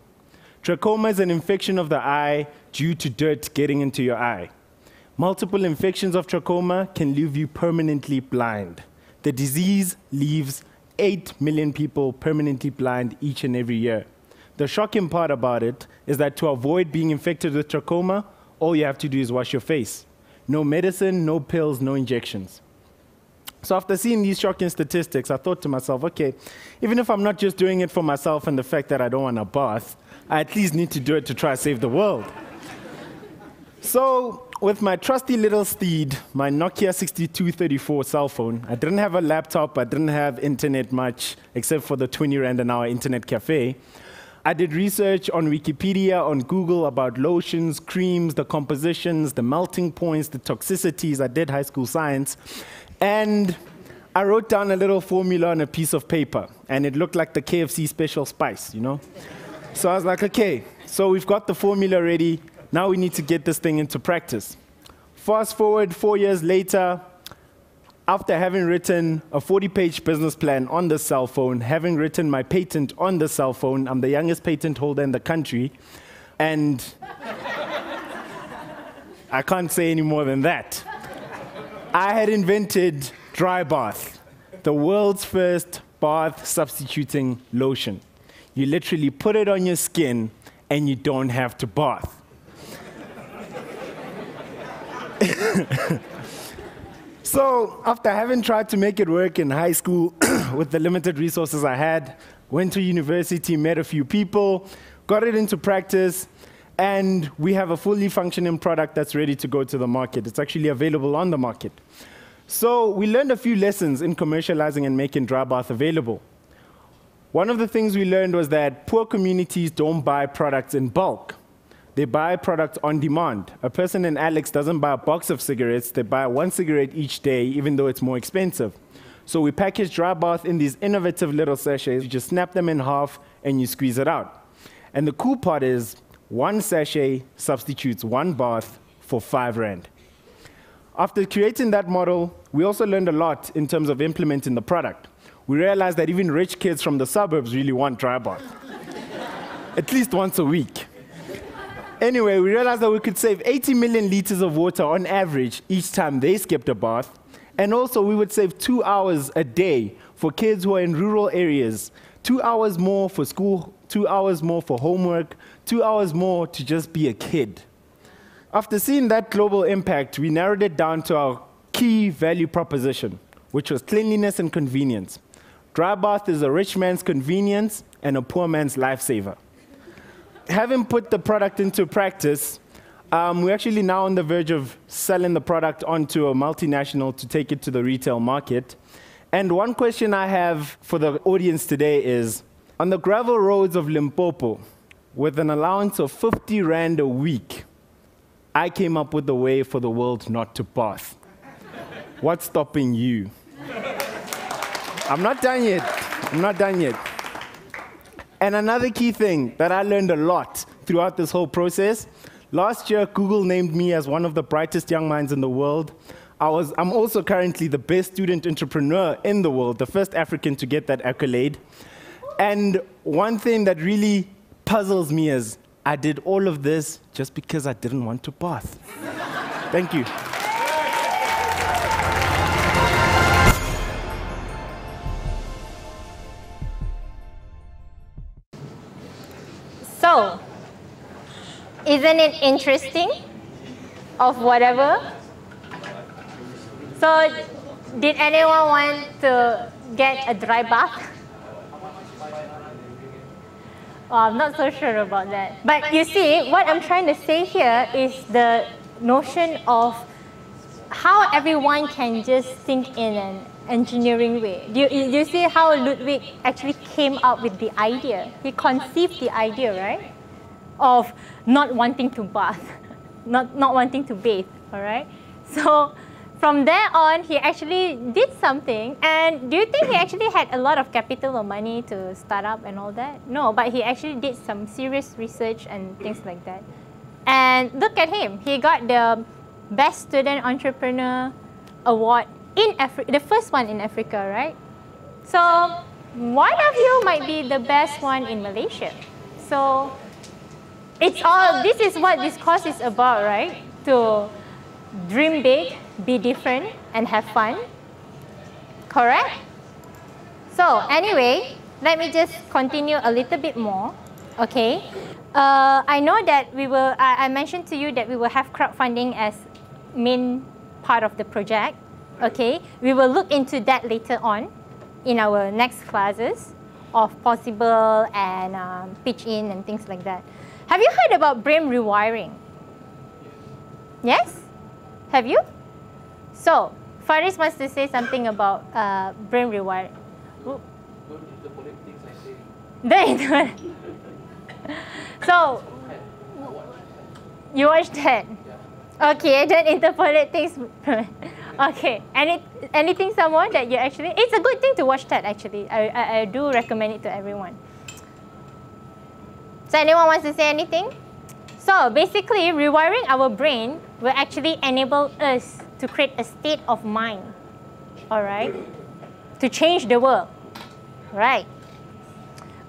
Speaker 2: Trachoma is an infection of the eye due to dirt getting into your eye. Multiple infections of trachoma can leave you permanently blind. The disease leaves 8 million people permanently blind each and every year. The shocking part about it is that to avoid being infected with trachoma, all you have to do is wash your face. No medicine, no pills, no injections. So after seeing these shocking statistics, I thought to myself, okay, even if I'm not just doing it for myself and the fact that I don't want a bath, I at least need to do it to try to save the world. So with my trusty little steed, my Nokia 6234 cell phone, I didn't have a laptop, I didn't have internet much, except for the 20 Rand an hour internet cafe. I did research on Wikipedia, on Google about lotions, creams, the compositions, the melting points, the toxicities. I did high school science. And I wrote down a little formula on a piece of paper, and it looked like the KFC special spice, you know? So I was like, okay, so we've got the formula ready. Now we need to get this thing into practice. Fast forward 4 years later, after having written a 40-page business plan on the cell phone, having written my patent on the cell phone, I'm the youngest patent holder in the country, and I can't say any more than that. I had invented dry bath, the world's first bath substituting lotion. You literally put it on your skin and you don't have to bath. So after having tried to make it work in high school with the limited resources I had, went to university, met a few people, got it into practice, and we have a fully functioning product that's ready to go to the market. It's actually available on the market. So we learned a few lessons in commercializing and making dry bath available. One of the things we learned was that poor communities don't buy products in bulk. They buy products on demand. A person in Alex doesn't buy a box of cigarettes, they buy one cigarette each day, even though it's more expensive. So we package dry bath in these innovative little sachets. You just snap them in half and you squeeze it out. And the cool part is, one sachet substitutes one bath for 5 Rand. After creating that model, we also learned a lot in terms of implementing the product. We realized that even rich kids from the suburbs really want dry bath, at least once a week. Anyway, we realized that we could save 80 million liters of water on average each time they skipped a bath. And also, we would save 2 hours a day for kids who are in rural areas, 2 hours more for school, 2 hours more for homework, 2 hours more to just be a kid. After seeing that global impact, we narrowed it down to our key value proposition, which was cleanliness and convenience. Dry bath is a rich man's convenience and a poor man's lifesaver. Having put the product into practice, we're actually now on the verge of selling the product onto a multinational to take it to the retail market. And one question I have for the audience today is, on the gravel roads of Limpopo, with an allowance of 50 Rand a week, I came up with a way for the world not to bath. What's stopping you? I'm not done yet. I'm not done yet. And another key thing that I learned a lot throughout this whole process, last year, Google named me as one of the brightest young minds in the world. I'm also currently the best student entrepreneur in the world, the first African to get that accolade. And one thing that really puzzles me is I did all of this just because I didn't want to bath. Thank you.
Speaker 1: So, Isn't it interesting? Of whatever. So, did anyone want to get a dry bath? Well, I'm not so sure about that. But you see, what I'm trying to say here is the notion of how everyone can just think in an engineering way. Do you see how Ludwig actually came up with the idea? He conceived the idea, right? Of not wanting to bath, not wanting to bathe, all right? So from there on, he actually did something. And do you think he actually had a lot of capital or money to start up and all that? No, but he actually did some serious research and things like that. And look at him. He got the Best Student Entrepreneur Award in Africa, the first one in Africa, right? So one of you might be the best one in Malaysia. So it's all, this is what this course is about, right? To dream big, be different, and have fun. Correct? So anyway, let me just continue a little bit more, okay? I know that we will, I mentioned to you that we will have crowdfunding as main part of the project, okay? We will look into that later on in our next classes of possible and pitch in and things like that. Have you heard about brain rewiring? Yes? Have you? So, Faris wants to say something about brain rewiring. So, you watched that? Okay, don't interpolate things. Okay, anything someone that you actually, it's a good thing to watch that actually. I do recommend it to everyone. So anyone wants to say anything? So basically, rewiring our brain will actually enable us to create a state of mind, all right? To change the world, right?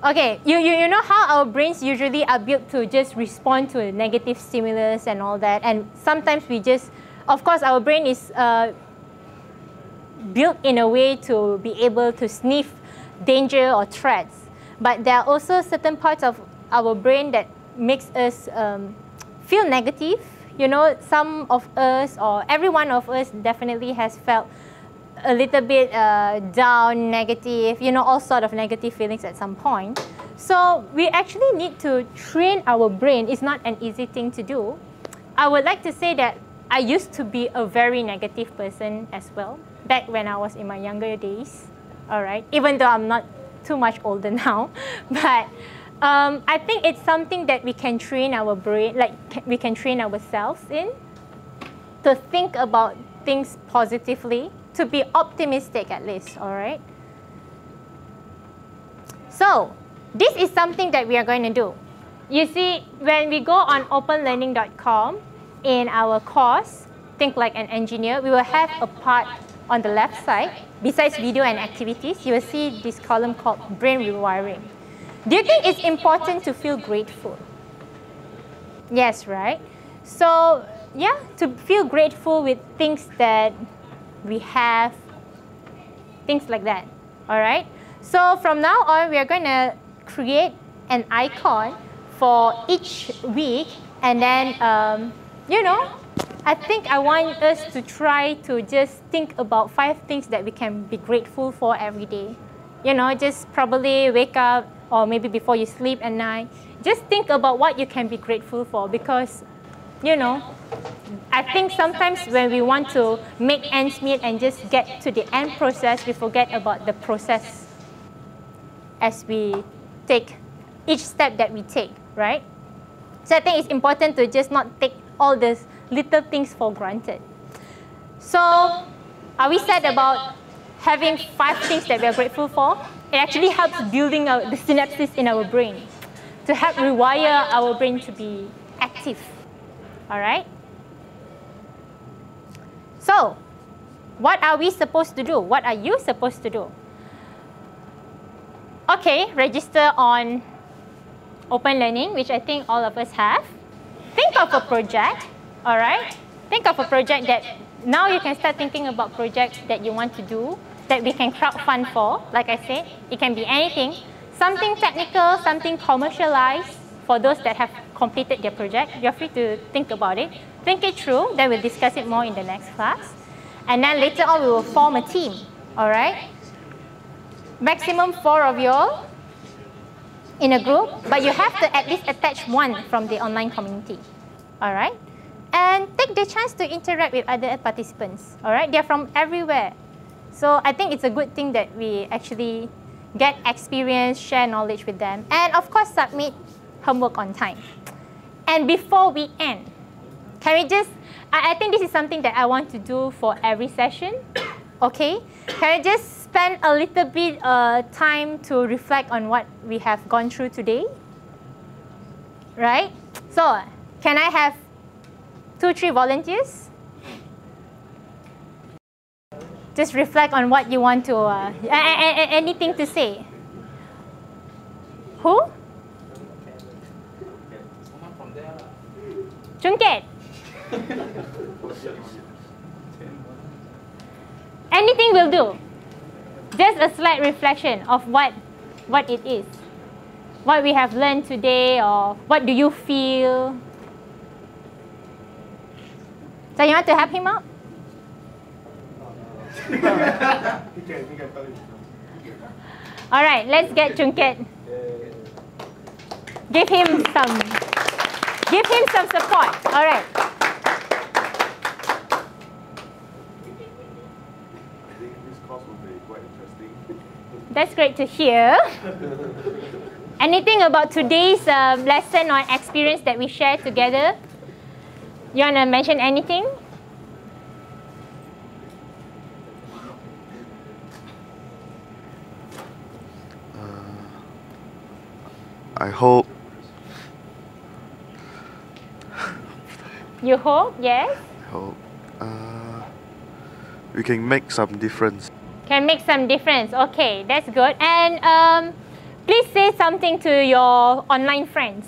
Speaker 1: Okay, you know how our brains usually are built to just respond to a negative stimulus and all that, and sometimes we just, of course, our brain is built in a way to be able to sniff danger or threats, but there are also certain parts of our brain that makes us feel negative. You know, some of us, or every one of us definitely has felt a little bit down, negative, you know, all sort of negative feelings at some point. So we actually need to train our brain. It's not an easy thing to do. I would like to say that I used to be a very negative person as well, back when I was in my younger days, all right? Even though I'm not too much older now, but I think it's something that we can train our brain, like we can train ourselves in, to think about things positively, to be optimistic at least, all right? So this is something that we are going to do. You see, when we go on openlearning.com in our course, Think Like an Engineer, we will have a part on the left side, besides video and activities, you will see this column called brain rewiring. Do you think it's important to feel grateful? Yes, right? So yeah, to feel grateful with things that we have, things like that, all right? So from now on, we are going to create an icon for each week, and then, you know, I think I want us to try to just think about 5 things that we can be grateful for every day. You know, just probably wake up, or maybe before you sleep at night, just think about what you can be grateful for, because, you know, I think sometimes when we want to make ends meet and just get to the end process, we forget about the process as we take each step that we take, right? So I think it's important to just not take all these little things for granted. So are we said about having 5 things that we are grateful for? It actually helps building the synapses in our brain to help rewire our brain to be active, all right? So what are we supposed to do? What are you supposed to do? Okay, register on Open Learning, which I think all of us have. Think of a project, all right? Think of a project that now you can start thinking about projects that you want to do, that we can crowdfund for. Like I said, it can be anything. Something technical, something commercialized for those that have completed their project, you're free to think about it. Think it through, then we'll discuss it more in the next class. And then later on, we will form a team, all right? Maximum 4 of you all in a group, but you have to at least attach one from the online community, all right? And take the chance to interact with other participants, all right? They're from everywhere. So I think it's a good thing that we actually get experience, share knowledge with them, and of course submit homework on time. And before we end, can we just, I think this is something that I want to do for every session, okay? Can I just spend a little bit time to reflect on what we have gone through today? Right? So, can I have 2-3 volunteers? Just reflect on what you want to, anything to say. Who? Chungket. Anything will do. Just a slight reflection of what it is. What we have learned today, or what do you feel? So you want to help him out? All right, let's get Chungket. Give him some support. All right. That's great to hear. Anything about today's lesson or experience that we shared together? You want to mention anything?
Speaker 20: I hope.
Speaker 1: You hope, yes?
Speaker 20: I hope we can make some difference.
Speaker 1: Can make some difference. Okay, that's good. And please say something to your online friends.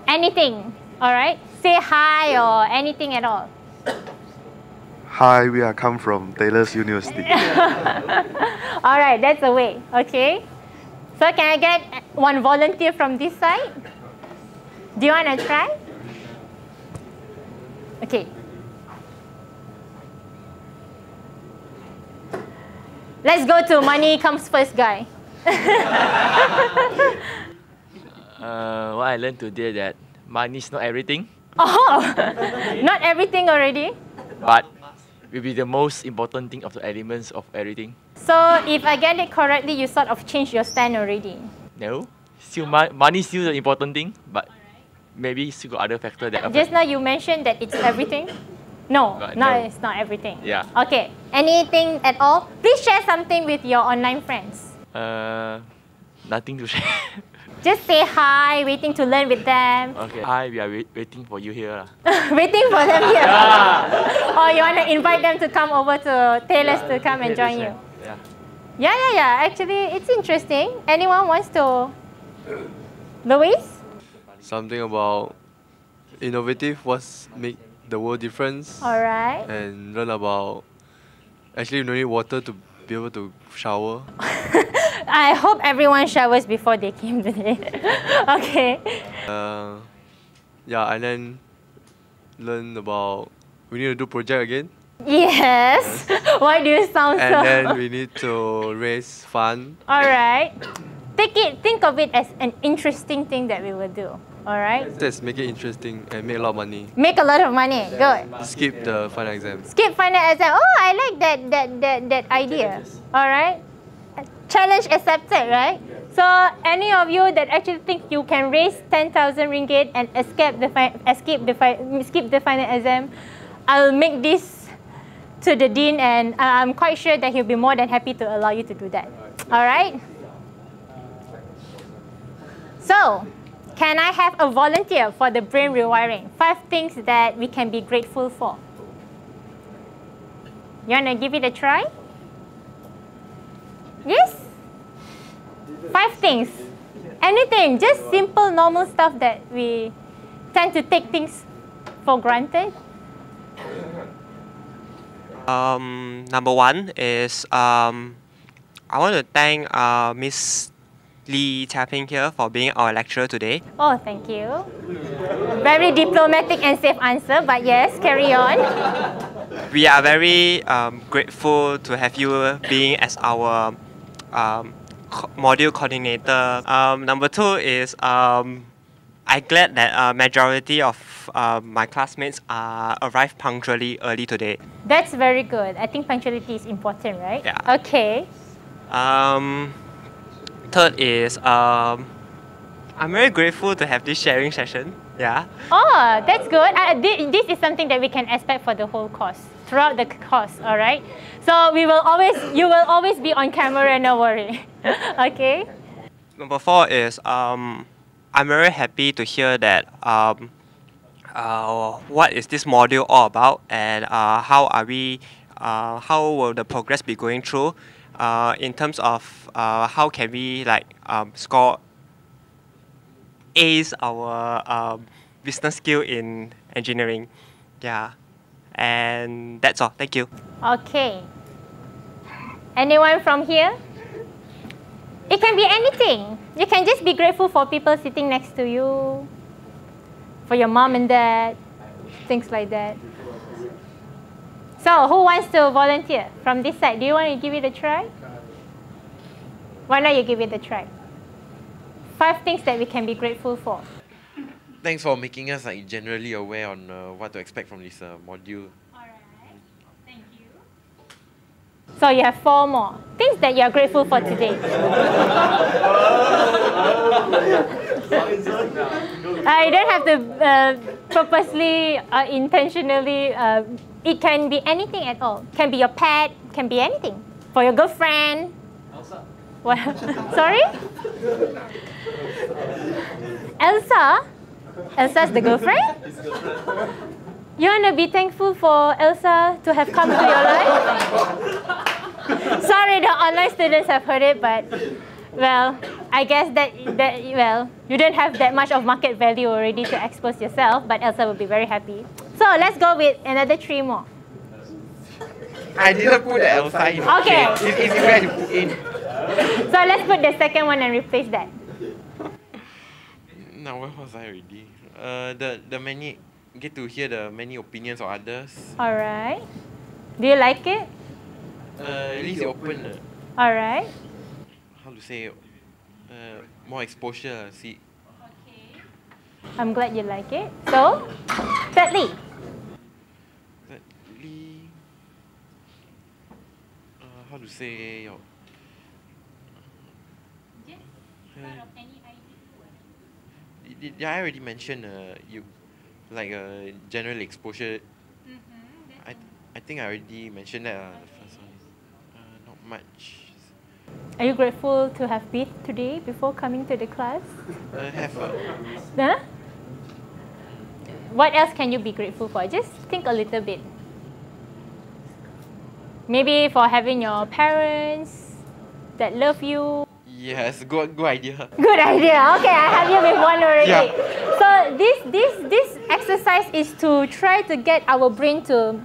Speaker 1: Anything, all right? Say hi or anything at all.
Speaker 20: Hi, we are come from Taylor's University.
Speaker 1: All right, that's the way. Okay. So can I get one volunteer from this side? Do you want to try? Okay. Let's go to money comes first guy.
Speaker 3: What I learned today that money is not everything.
Speaker 1: Oh, not everything already.
Speaker 3: But will be the most important thing of the elements of everything.
Speaker 1: So if I get it correctly, you sort of changed your stand already.
Speaker 3: No, still money is still the important thing, but maybe still got other factors that affect.
Speaker 1: Just now you mentioned that it's everything. No, it's not everything.
Speaker 3: Yeah.
Speaker 1: Okay. Anything at all? Please share something with your online friends.
Speaker 3: Nothing to share.
Speaker 1: Just say hi, waiting to learn with them.
Speaker 3: Okay. Hi, we are waiting for you here.
Speaker 1: Waiting for them here. Or you want to invite them to come over to Taylor's to come and join you. Yeah. Actually, it's interesting. Anyone wants to? Louis?
Speaker 23: Something about innovative, what's make the world difference.
Speaker 1: All right.
Speaker 23: And learn about, actually you don't need water to be able to shower.
Speaker 1: I hope everyone showers before they came today. Okay.
Speaker 23: Yeah, and then learn about, we need to do project again.
Speaker 1: Yes. Why do you sound so?
Speaker 23: And then we need to raise fund.
Speaker 1: All right. Think of it as an interesting thing that we will do. All right.
Speaker 23: Let's make it interesting and make a lot of money.
Speaker 1: Make a lot of money. Good.
Speaker 23: Skip the final exam.
Speaker 1: Skip final exam. Oh, I like that idea. All right. Challenge accepted, right? So any of you that actually think you can raise 10,000 ringgit and skip the final exam, I'll make this to the dean, and I'm quite sure that he'll be more than happy to allow you to do that. All right. So, can I have a volunteer for the brain rewiring? 5 things that we can be grateful for. You want to give it a try? Yes? 5 things. Anything, just simple, normal stuff that we tend to take things for granted.
Speaker 9: Number 1 is I want to thank Miss Lee Tapping here for being our lecturer today.
Speaker 1: Oh, thank you. Very diplomatic and safe answer, but yes, carry on.
Speaker 9: We are very grateful to have you being as our module coordinator. Number two is I'm glad that majority of my classmates arrived punctually early today.
Speaker 1: That's very good. I think punctuality is important, right?
Speaker 9: Yeah.
Speaker 1: Okay.
Speaker 9: Third is I'm very grateful to have this sharing session. Yeah.
Speaker 1: Oh, that's good. This is something that we can expect for the whole course, throughout the course, all right? So you will always be on camera, no worry. Okay?
Speaker 9: Number four is I'm very happy to hear that what is this module all about, and how will the progress be going through in terms of how can we score ace our business skill in engineering. Yeah, and that's all. Thank you.
Speaker 1: Okay. Anyone from here? It can be anything. You can just be grateful for people sitting next to you, for your mom and dad, things like that. So, who wants to volunteer from this side? Do you want to give it a try? Why not you give it a try? 5 things that we can be grateful for.
Speaker 4: Thanks for making us generally aware on what to expect from this module.
Speaker 1: So you have 4 more things that you are grateful for today. You don't have to purposely, intentionally. It can be anything at all. Can be your pet. Can be anything. For your girlfriend. Elsa. What? Sorry? Elsa? Elsa's the girlfriend? You want to be thankful for Elsa to have come to your life? Sorry, the online students have heard it, but well, I guess that you don't have that much of market value already to expose yourself, but Elsa will be very happy. So let's go with another 3 more.
Speaker 4: I didn't put the Elsa in.
Speaker 1: Okay.
Speaker 4: It's easy to put in.
Speaker 1: So let's put the second one and replace that.
Speaker 4: Now, where was I already? The many, get to hear the many opinions of others.
Speaker 1: Alright. Do you like it?
Speaker 4: At least open.
Speaker 1: Alright.
Speaker 4: How to say? More exposure. See.
Speaker 1: I'm glad you like it. So, thirdly.
Speaker 4: Thirdly, how to say? I already mentioned you general exposure. I think I already mentioned that the first one. Not much.
Speaker 1: Are you grateful to have breathed today before coming to the class?
Speaker 4: Have.
Speaker 1: Huh? What else can you be grateful for? Just think a little bit. Maybe for having your parents that love you.
Speaker 4: Yes, good idea.
Speaker 1: Good idea. Okay, I have you with one already.
Speaker 4: Yeah.
Speaker 1: So this exercise is to try to get our brain to,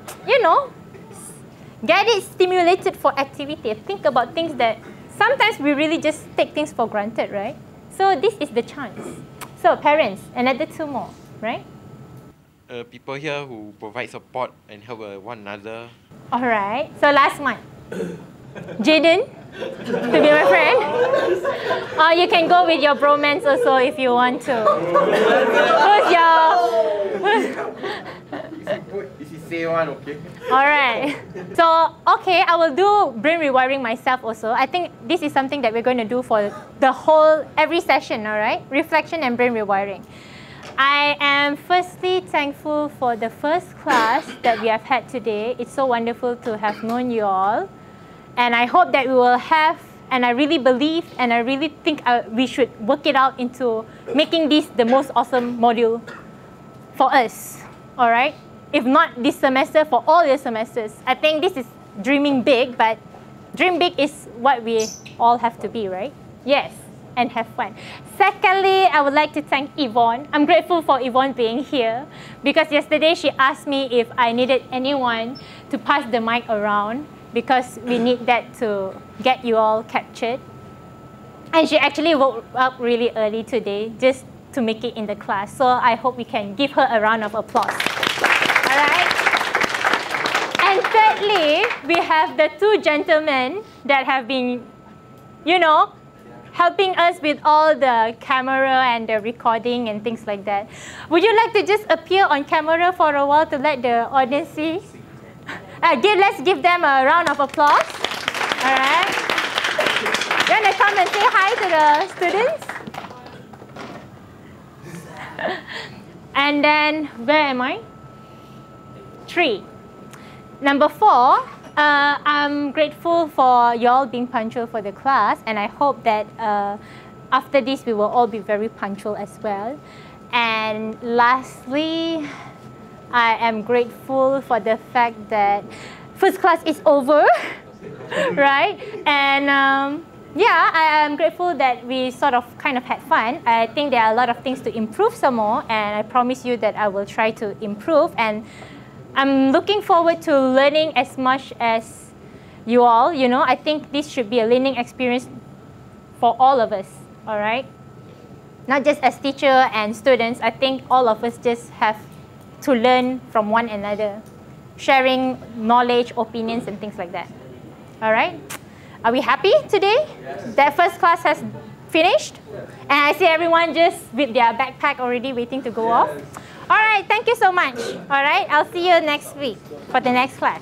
Speaker 1: get it stimulated for activity. Think about things that sometimes we really just take things for granted, right? So this is the chance. So parents, another 2 more, right?
Speaker 4: People here who provide support and help one another.
Speaker 1: All right. So last one. Jaden, to be my friend. Or you can go with your bromance also if you want to. Who's your...
Speaker 4: If you say one, okay.
Speaker 1: Alright. So, okay, I will do brain rewiring myself also. I think this is something that we're going to do for the every session, alright? Reflection and brain rewiring. I am firstly thankful for the first class that we have had today. It's so wonderful to have known you all. And I hope that we will have, and I really believe, and I really think we should work it out into making this the most awesome module for us, all right? If not this semester, for all your semesters. I think this is dreaming big, but dream big is what we all have to be, right? Yes, and have fun. Secondly, I would like to thank Yvonne. I'm grateful for Yvonne being here because yesterday she asked me if I needed anyone to pass the mic around, because we need that to get you all captured. And she actually woke up really early today just to make it in the class. So I hope we can give her a round of applause. All right? And thirdly, we have the two gentlemen that have been, you know, helping us with all the camera and the recording and things like that. Would you like to just appear on camera for a while to let the audience see? Let's give them a round of applause. All right. You want to come and say hi to the students? And then, where am I? 3. Number 4, I'm grateful for y'all being punctual for the class, and I hope that after this we will all be very punctual as well. And lastly, I am grateful for the fact that first class is over, right? And yeah, I am grateful that we sort of kind of had fun. I think there are a lot of things to improve some more, and I promise you that I will try to improve. And I'm looking forward to learning as much as you all. You know, I think this should be a learning experience for all of us, all right? Not just as teacher and students. I think all of us just have to learn from one another, sharing knowledge, opinions, and things like that. All right? Are we happy today? Yes. That first class has finished? And I see everyone just with their backpack already waiting to go off. All right, thank you so much. All right, I'll see you next week for the next class.